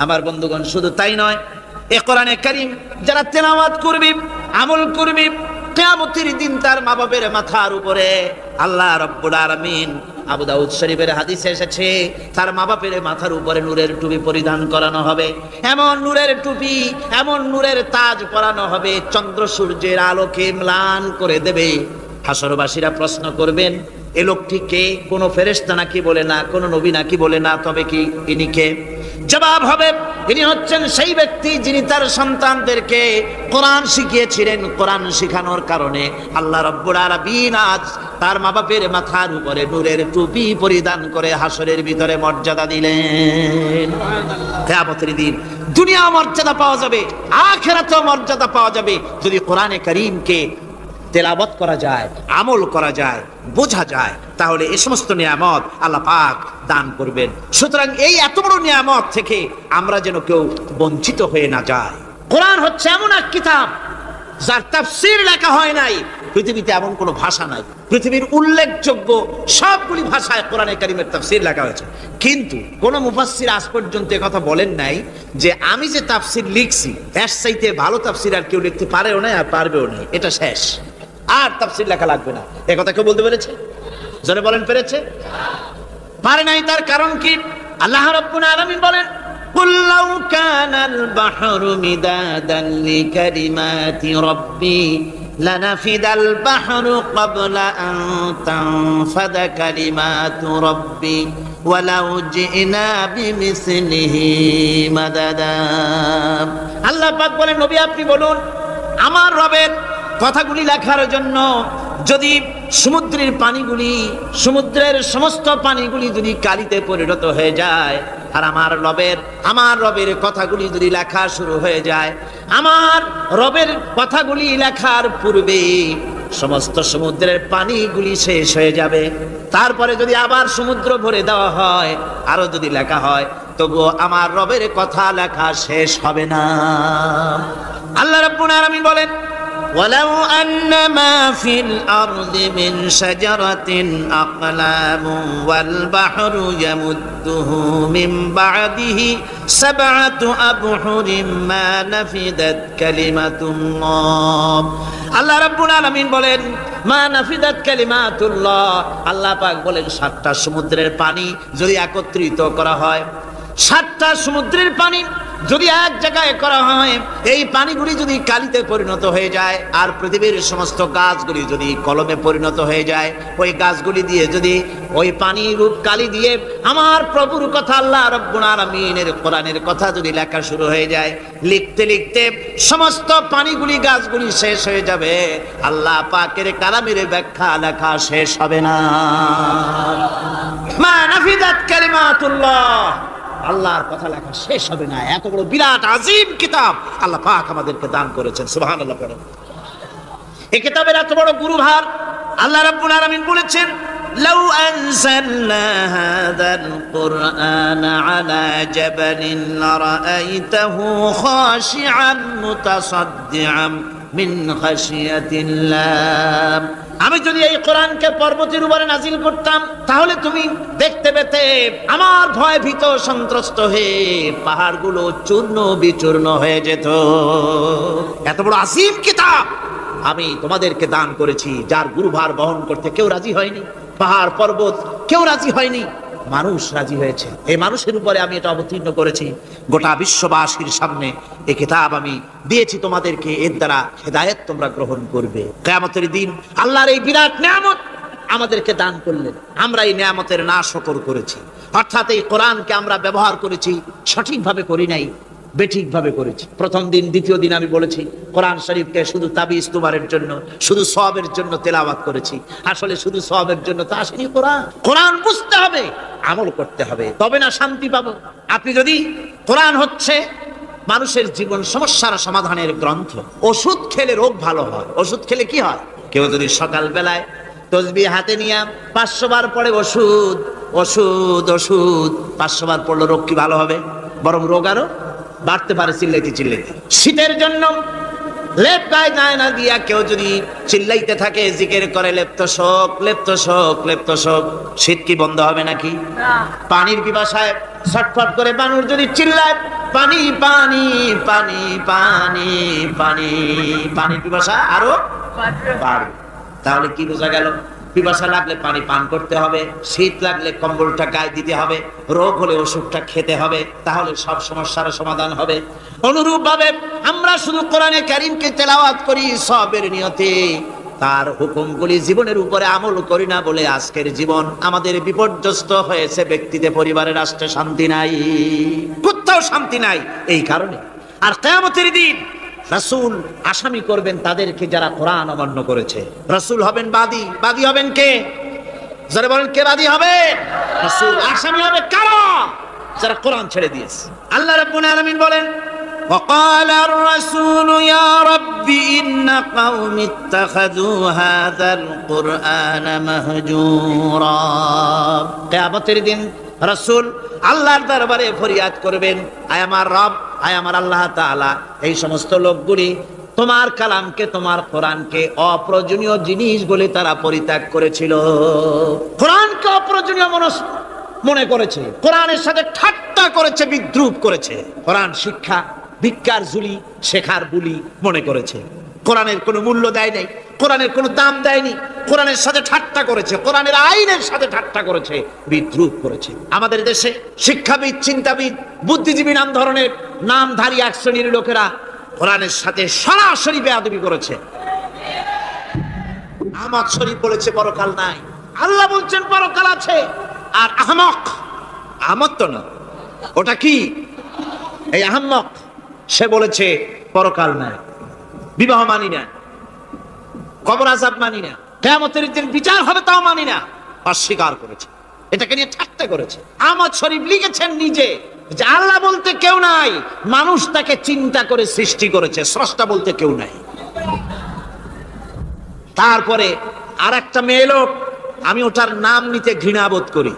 আমার বন্ধুগণ, শুধু তাই নয়, এই কোরআনে কারীম যারা তেলাওয়াত করবে, আমল করবে, কিয়ামতের দিন তার মা বাপের মাথার উপরে আল্লাহ রাব্বুল আলামিন, আবু দাউদ শরীফের হাদিসে এসেছে, তার মা বাপের মাথার উপরে নূরের টুপি পরিধান করানো হবে। এমন নূরের টুপি, এমন নূরের তাজ পরানো হবে, চন্দ্র সূর্যের আলোকে ম্লান করে দেবে। হাসরবাসীরা প্রশ্ন করবেন, এ লোকটি কে? কোন ফেরেশতা নাকি বলে না, কোন নবী নাকি বলে না, তবে কি ইনি কে? জবাব হবে, ইনি হচ্ছেন সেই ব্যক্তি যিনি তার সন্তানদেরকে কোরআন শিখিয়েছিলেন। কোরআন শিখানোর কারণে আল্লাহ রাব্বুল আলামিন আজ তার মা বাপের মাথার উপরে নূরের টুপি পরিধান করে হাসরের ভিতরে মর্যাদা দিলেন। কিয়ামতের দিন দুনিয়া মর্যাদা পাওয়া যাবে, আখিরাতেও মর্যাদা পাওয়া যাবে যদি কোরআনে কারীমকে তেলাওয়াত করা যায়, আমল করা যায়, বোঝা যায়, তাহলে এই সমস্ত নিয়ামত আল্লাহ পাক দান করবেন। সুতরাং এই এত বড় নিয়ামত থেকে আমরা যেন কেউ বঞ্চিত হয়ে না যায়। কোরআন হচ্ছে এমন এক কিতাব যার তাফসীর লেখা হয় নাই। পৃথিবীতে এমন কোনো ভাষা নাই, পৃথিবীর উল্লেখযোগ্য সবগুলি ভাষায় কোরআনে কারীমের তাফসীর লেখা হয়েছে, কিন্তু কোন মুফাসসির আজ পর্যন্ত কথা বলেন নাই যে আমি যে তাফসীর লিখছি এর চাইতে ভালো তাফসীর আর কেউ লিখতে পারেও না আর পারবেও না, এটা শেষ, আর তাফসীর লেখা লাগবে না। এ কথা কেউ বলতে পেরেছে? জোরে বলেন, পেরেছে? পারে নাই। তার কারণ কি? আল্লাহ রাব্বুল আলামিন বলেন, কুল লাউ কানাল বাহরু মিদাদান লিকালিমাতি রাব্বি লানাফিদাল বাহরু ক্বাবলা আন তানফাদা কালিমাতু রাব্বি ওয়ালাউ জিনা বিমিসলিহি মাদাদা। আল্লাহ পাক বলেন, নবী আপনি বলুন, আমার রবের কথাগুলি লেখার জন্য যদি সমুদ্রের পানিগুলি, সমুদ্রের সমস্ত পানিগুলি যদি কালিতে পরিণত হয়ে যায়, আর আমার রবের কথাগুলি যদি লেখা শুরু হয়ে যায়, আমার রবের কথাগুলি লেখার পূর্বে সমস্ত সমুদ্রের পানিগুলি শেষ হয়ে যাবে। তারপরে যদি আবার সমুদ্র ভরে দেওয়া হয়, আরো যদি লেখা হয়, তবুও আমার রবের কথা লেখা শেষ হবে না। আল্লাহ রাব্বুল আলামিন বলেন, ولو أن ما في الأرض من شجرة أقلام والبحر يمده من بعده 7 أبحر ما نفدت كلمة الله। আল্লাহ রাব্বুল আলামিন বলেন, মা নাফিদাত কালিমাতুল্লাহ। আল্লাহ পাক বলেন, 7টা সমুদ্রের পানি যদি একত্রিত করা হয়, 7টা সমুদ্রের পানি যদি এক জায়গায় করা হয়, এই পানিগুলি যদি কালিতে পরিণত হয়ে যায়, আর পৃথিবীর সমস্ত গাছগুলি যদি কলমে পরিণত হয়ে যায়, ওই গাছগুলি দিয়ে যদি ওই পানি রূপ কালি দিয়ে আমার প্রভুর কথা, আল্লাহ রাব্বুল আলামিনের কোরআনের কথা যদি লেখা শুরু হয়ে যায়, লিখতে লিখতে সমস্ত পানিগুলি গাছগুলি শেষ হয়ে যাবে, আল্লাহ পাকের কালামের ব্যাখ্যা লেখা শেষ হবে না। মা নাফিদাত কালিমাতুল্লাহ, আল্লাহর কথা লেখা শেষ হবে না। এত বড় বিরাট আজিম কিতাব আল্লাহ পাক আমাদেরকে দান করেছেন, সুবহানাল্লাহ পড়েন। এই কিতাবের এত বড় গুরুভার আল্লাহ রাব্বুল আলামিন বলেছেন, লাউ আনজালনা হাযাল কুরআন আলা জাবালিন লারাআইতাহু খাশিআন মুতাসাদ্দিআন মিন খাশিয়াতিল্লাহ। আমি যদি এই কোরআনকে পর্বতের উপরে নাজিল করতাম, তাহলে তুমি দেখতে পেতে আমার ভয় ভীত সন্ত্রস্ত হয়ে পাহাড়গুলো চূর্ণ বিচূর্ণ হয়ে যেত। এত বড় আসিম কিতাব আমি তোমাদেরকে দান করেছি, যার গুরুভার বহন করতে কেউ রাজি হয়নি, পাহাড় পর্বত কেউ রাজি হয়নি, মানুষ রাজি হয়েছে। এই মানুষের উপরে আমি এটা অবতীর্ণ করেছি, গোটা বিশ্ববাসীর সামনে এই কিতাব আমি দিয়েছি তোমাদেরকে, এর দ্বারা হেদায়েত তোমরা গ্রহণ করবে। কিয়ামতের দিন আল্লাহর এই বিরাট নিয়ামত আমাদেরকে দান করলেন, আমরা এই নিয়ামতের নাশকর করেছি, অর্থাৎ এই কোরআনকে আমরা ব্যবহার করেছি সঠিকভাবে করি নাই, বেঠিকভাবে করেছি। প্রথম দিন দ্বিতীয় দিন আমি বলেছি কোরআন শরীফকে শুধু তাবিজ তুমারের জন্য, শুধু সওয়াবের জন্য তেলাওয়াত করেছি। আসলে শুধু সওয়াবের জন্য তো আসেনি কোরআন। কোরআন বুঝতে হবে, আমল করতে হবে, তবে না শান্তি পাবো। আপনি যদি কোরআন হচ্ছে মানুষের জীবন সমস্যার সমাধানের গ্রন্থ, ওষুধ খেলে রোগ ভালো হয়। ওষুধ খেলে কি হয়? কেউ যদি সকাল বেলায় তসবিহ হাতে নিয়ে 500 বার পড়ে ওষুধ ওষুধ ওষুধ, 500 বার পড়লে রোগ কি ভালো হবে? বরং রোগ আরো বাড়তে পারে চিল্লাইতে চিল্লাইতে। শীতের জন্য লেপ গায়ে যায় না দিয়া কেউ যদি চিল্লাইতে থাকে, জিকির করে লেপ্ত শোক লেপ্ত শোক লেপ্ত শোক, শীত কি বন্ধ হবে নাকি? পানির পিপাসায় ছটফট করে মানুষ যদি চিল্লায় পানি পানি পানি পানি পানি, পানির পিপাসা আরো বাড়বে। তাহলে কি বোঝা গেল? পিপাসা লাগলে পানি পান করতে হবে, শীত লাগলে কম্বলটা গায়ে দিতে হবে, রোগ হলে ওষুধটা খেতে হবে, তাহলে সব সমস্যার সমাধান হবে। অনুরূপ ভাবে আমরা শুধু কোরআনে কারীমকে তেলাওয়াত করি সওয়াবের নিয়তে, তার হুকুমগুলি জীবনের উপরে আমল করি না বলে আজকের জীবন আমাদের বিপর্যস্ত হয়েছে। ব্যক্তিতে, পরিবারে, রাষ্ট্রে শান্তি নাই, কোথাও শান্তি নাই এই কারণে। আর কিয়ামতের দিন রাসূল আসামি করবেন তাদেরকে যারা কোরআন অমান্য করেছে। রাসূল হবেন বাদী। বাদী হবেন কে? যারা বলেন কে বাদী হবে? রাসূল। আসামি হবে কারা? যারা কোরআন ছেড়ে দিয়েছে। আল্লাহ রাব্বুল আলামিন বলেন, وقال الرسول يا رب إن قومي اتخذوا هذا القرآن مهجورا। কিয়ামতের দিন রাসূল আল্লাহর দরবারে ফরিয়াদ করবেন, আয় আমার রব, আয় আমার আল্লাহ তাআলা, এই সমস্ত লোকগুলি তোমার কালামকে, তোমার কোরআনকে অপ্রয়োজনীয় জিনিস বলে তারা পরিত্যাগ করেছিল। কোরআনকে অপ্রয়োজনীয় মনে করেছে, কোরআনের সাথে ঠাট্টা করেছে, বিদ্রুপ করেছে, কোরআন শিক্ষা ভিক্ষার ঝুলি, শেখার বুলি মনে করেছে। কোরআনের কোনো মূল্য দেয় নাই, কোরআনের কোনো দাম দেয়নি, কোরআনের সাথে ঠাট্টা করেছে, কোরআনের আইনের সাথে ঠাট্টা করেছে, বিদ্রুপ করেছে। আমাদের দেশে শিক্ষাবিদ, চিন্তাবিদ, বুদ্ধিজীবী নাম ধরনের নামধারী এক শ্রেণীর লোকেরা কোরআনের সাথে সরাসরি বেয়াদবি করেছে। আহমদ শরীফ বলেছে পরকাল নাই, আল্লাহ বলছেন পরকাল আছে। আর আহমক, আহমদ তো না, ওটা কি? এই আহমক, সে বলেছে পরকাল নাই, বিবাহ মানি না, কবর আযাব মানি না, কিয়ামতের দিন বিচার হবে তাও মানি না, অস্বীকার করেছে। এটাকে নিয়ে ঠাট্টা করেছে। আহমদ শরীফ লিখেছেন নিজে যে আল্লাহ বলতে কেউ নাই, মানুষ তাকে চিন্তা করে সৃষ্টি করেছে, স্রষ্টা বলতে কেউ নাই। তারপরে আর একটা মেয়ে লোক, আমি ওটার নাম নিতে ঘৃণাবোধ করি,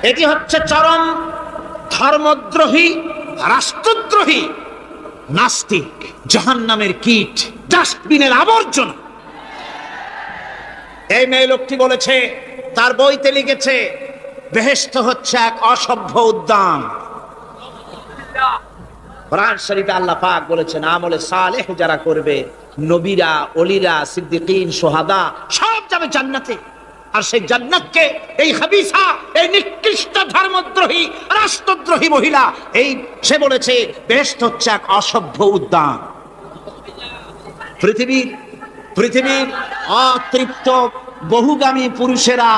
এটি হচ্ছে চরম ধর্মদ্রোহী, রাষ্ট্রদ্রোহী, নাস্তিক, জাহান্নামের কীট, ডাস্টবিনের আবর্জনা। এই মেয়ে লোকটি বলেছে, তার বইতে লিখেছে, বেহেশত হচ্ছে এক অসভ্য উদ্যান। কোরআন শরীফে আল্লাহ পাক বলেছেন, আমলে সালেহ যারা করবে, নবীরা, ওলিরা, সিদ্দিকিন, সোহাদা সব যাবে জান্নাতে। আর সেই জান্নাতকে এই হাবিসা, এই নিকৃষ্ট ধর্মদ্রোহী, রাষ্ট্রদ্রোহী মহিলা, এই সে বলেছে বেহেশত হচ্ছে এক অসভ্য উদ্যান। পৃথিবীর অতৃপ্ত বহুগামী পুরুষেরা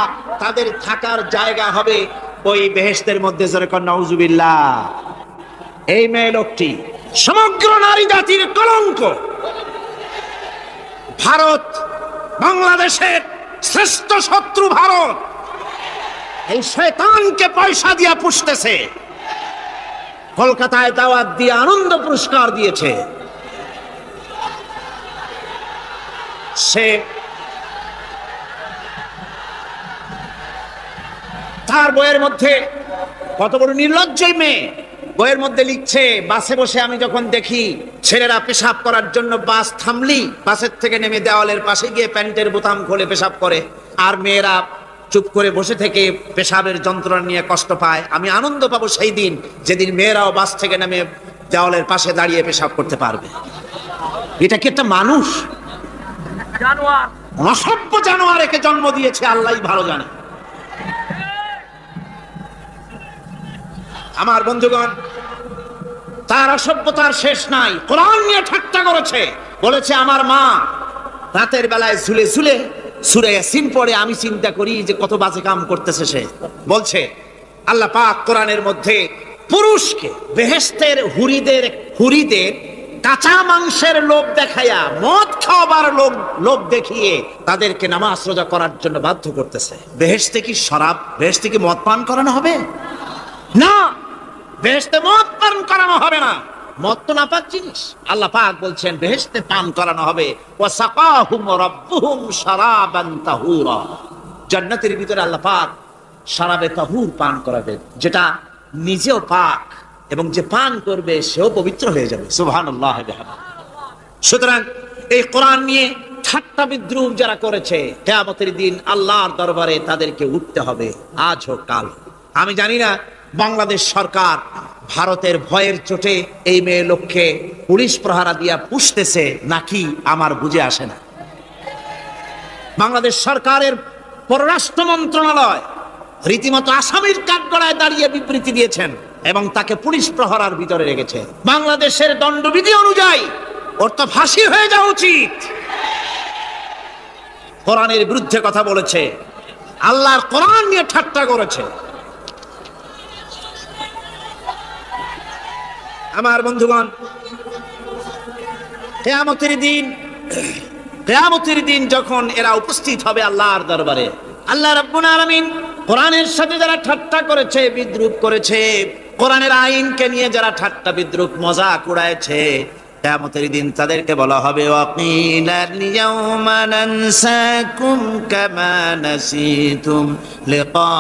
তাদের থাকার জায়গা হবে ওই বেহেশতের মধ্যে। যেরকম নাউজুবিল্লাহ। এই মেয়ে লোকটি সমগ্র নারী জাতির কলঙ্ক। ভারত, বাংলাদেশের শ্রেষ্ঠ শত্রু ভারত, এই শয়তানকে পয়সা দিয়া পুষতেছে। কলকাতায় দাওয়াত দিয়ে আনন্দ পুরস্কার দিয়েছে। সে তার বইয়ের মধ্যে, কত বড় নির্লজ্জ মেয়ে, বইয়ের মধ্যে লিখছে, বাসে বসে আমি যখন দেখি ছেলেরা পেশাব করার জন্য বাস থামলি, বাসের থেকে নেমে দেওয়ালের পাশে গিয়ে প্যান্টের বোতাম খুলে পেশাব করে, আর মেয়েরা চুপ করে বসে থেকে পেশাবের যন্ত্রণা নিয়ে কষ্ট পায়, আমি আনন্দ পাবো সেই দিন যেদিন মেয়েরাও বাস থেকে নেমে দেওয়ালের পাশে দাঁড়িয়ে পেশাব করতে পারবে। এটা কি একটা মানুষ? অসভ্য জানোয়ার একে জন্ম দিয়েছে, আল্লাহই ভালো জানে। আমার বন্ধুগণ, তার অসভ্যতার শেষ নাই। কোরআন নিয়ে ঠাট্টা করেছে, বলেছে আমার মা রাতের বেলায় ঝুলে ঝুলে সূরা ইয়াসিন পড়ে, আমি চিন্তা করি যে কত বাজে কাম করতেছে সে। বলছে আল্লাহ পাক কোরআনের মধ্যে পুরুষকে বেহেশতের হুরিদের কাঁচা মাংসের লোভ দেখাইয়া, মদ খাওয়াবার লোভ দেখিয়ে তাদেরকে নামাজ রোজা করার জন্য বাধ্য করতেছে। বেহেশতে কি শরাব, বেহেশতে কি মদ পান করানো হবে? না, বেহেশতে মদ পান করানো হবে না। মদ তো নাপাক জিনিস। আল্লাহ পাক বলছেন বেহেশতে পান করানো হবে। ওয়া সাকাহুম রাব্বুহুম শারাবান তাহুরা। জান্নাতের ভিতরে আল্লাহ পাক শারাবে তাহুর পান করাবেন, যেটা নিজেও পাক এবং যে পান করবে সেও পবিত্র হয়ে যাবে। সুবহানাল্লাহ। সুতরাং এই কোরআন নিয়ে ঠাট্টা বিদ্রুপ যারা করেছে, কিয়ামতের দিন আল্লাহর দরবারে তাদেরকে উঠতে হবে, আজ হোক কাল। আমি জানি না বাংলাদেশ সরকার ভারতের ভয়ের চোটে এই মেয়ে লোককে পুলিশ প্রহারা দিয়া পুষতেছে নাকি আমার বুঝে আসে না। বাংলাদেশ সরকারের পররাষ্ট্র মন্ত্রণালয় রীতিমতো আসামির কাঠগড়ায় দাঁড়িয়ে বিবৃতি দিয়েছেন এবং তাকে পুলিশ প্রহরার ভিতরে রেখেছে। বাংলাদেশের দণ্ডবিধি অনুযায়ী ওর তো ফাঁসি হয়ে যাওয়া উচিত। কোরআনের বিরুদ্ধে কথা বলেছে, আল্লাহর কোরআন নিয়ে ঠাট্টা করেছে। আমার বন্ধুগণ, কিয়ামতের দিন যখন এরা উপস্থিত হবে আল্লাহর দরবারে, আল্লাহ রাব্বুল আলামিন কোরআনের সাথে যারা ঠাট্টা করেছে, বিদ্রুপ করেছে, কোরআনের আইনকে নিয়ে যারা ঠাট্টা বিদ্রুপ মজাক উড়াইছে, কিয়ামতের দিন তাদেরকে বলা হবে ওয়াকিলাল ইয়াউমা নানসাকুম কামা নাসিতুম লিকা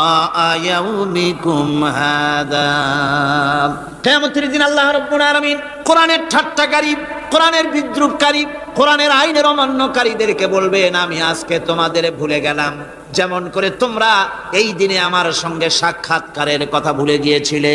ইয়াউমিকুম হাদা। কিয়ামতের দিন আল্লাহ রাব্বুল আলামিন কোরআনের ঠাট্টাকারী, কোরআনের বিদ্রুপকারী, কোরআনের আইনের অমান্যকারীদেরকে বলবেন আমি আজকে তোমাদের ভুলে গেলাম, যেমন করে তোমরা এই দিনে আমার সঙ্গে সাক্ষাৎকারের কথা ভুলে গিয়েছিলে।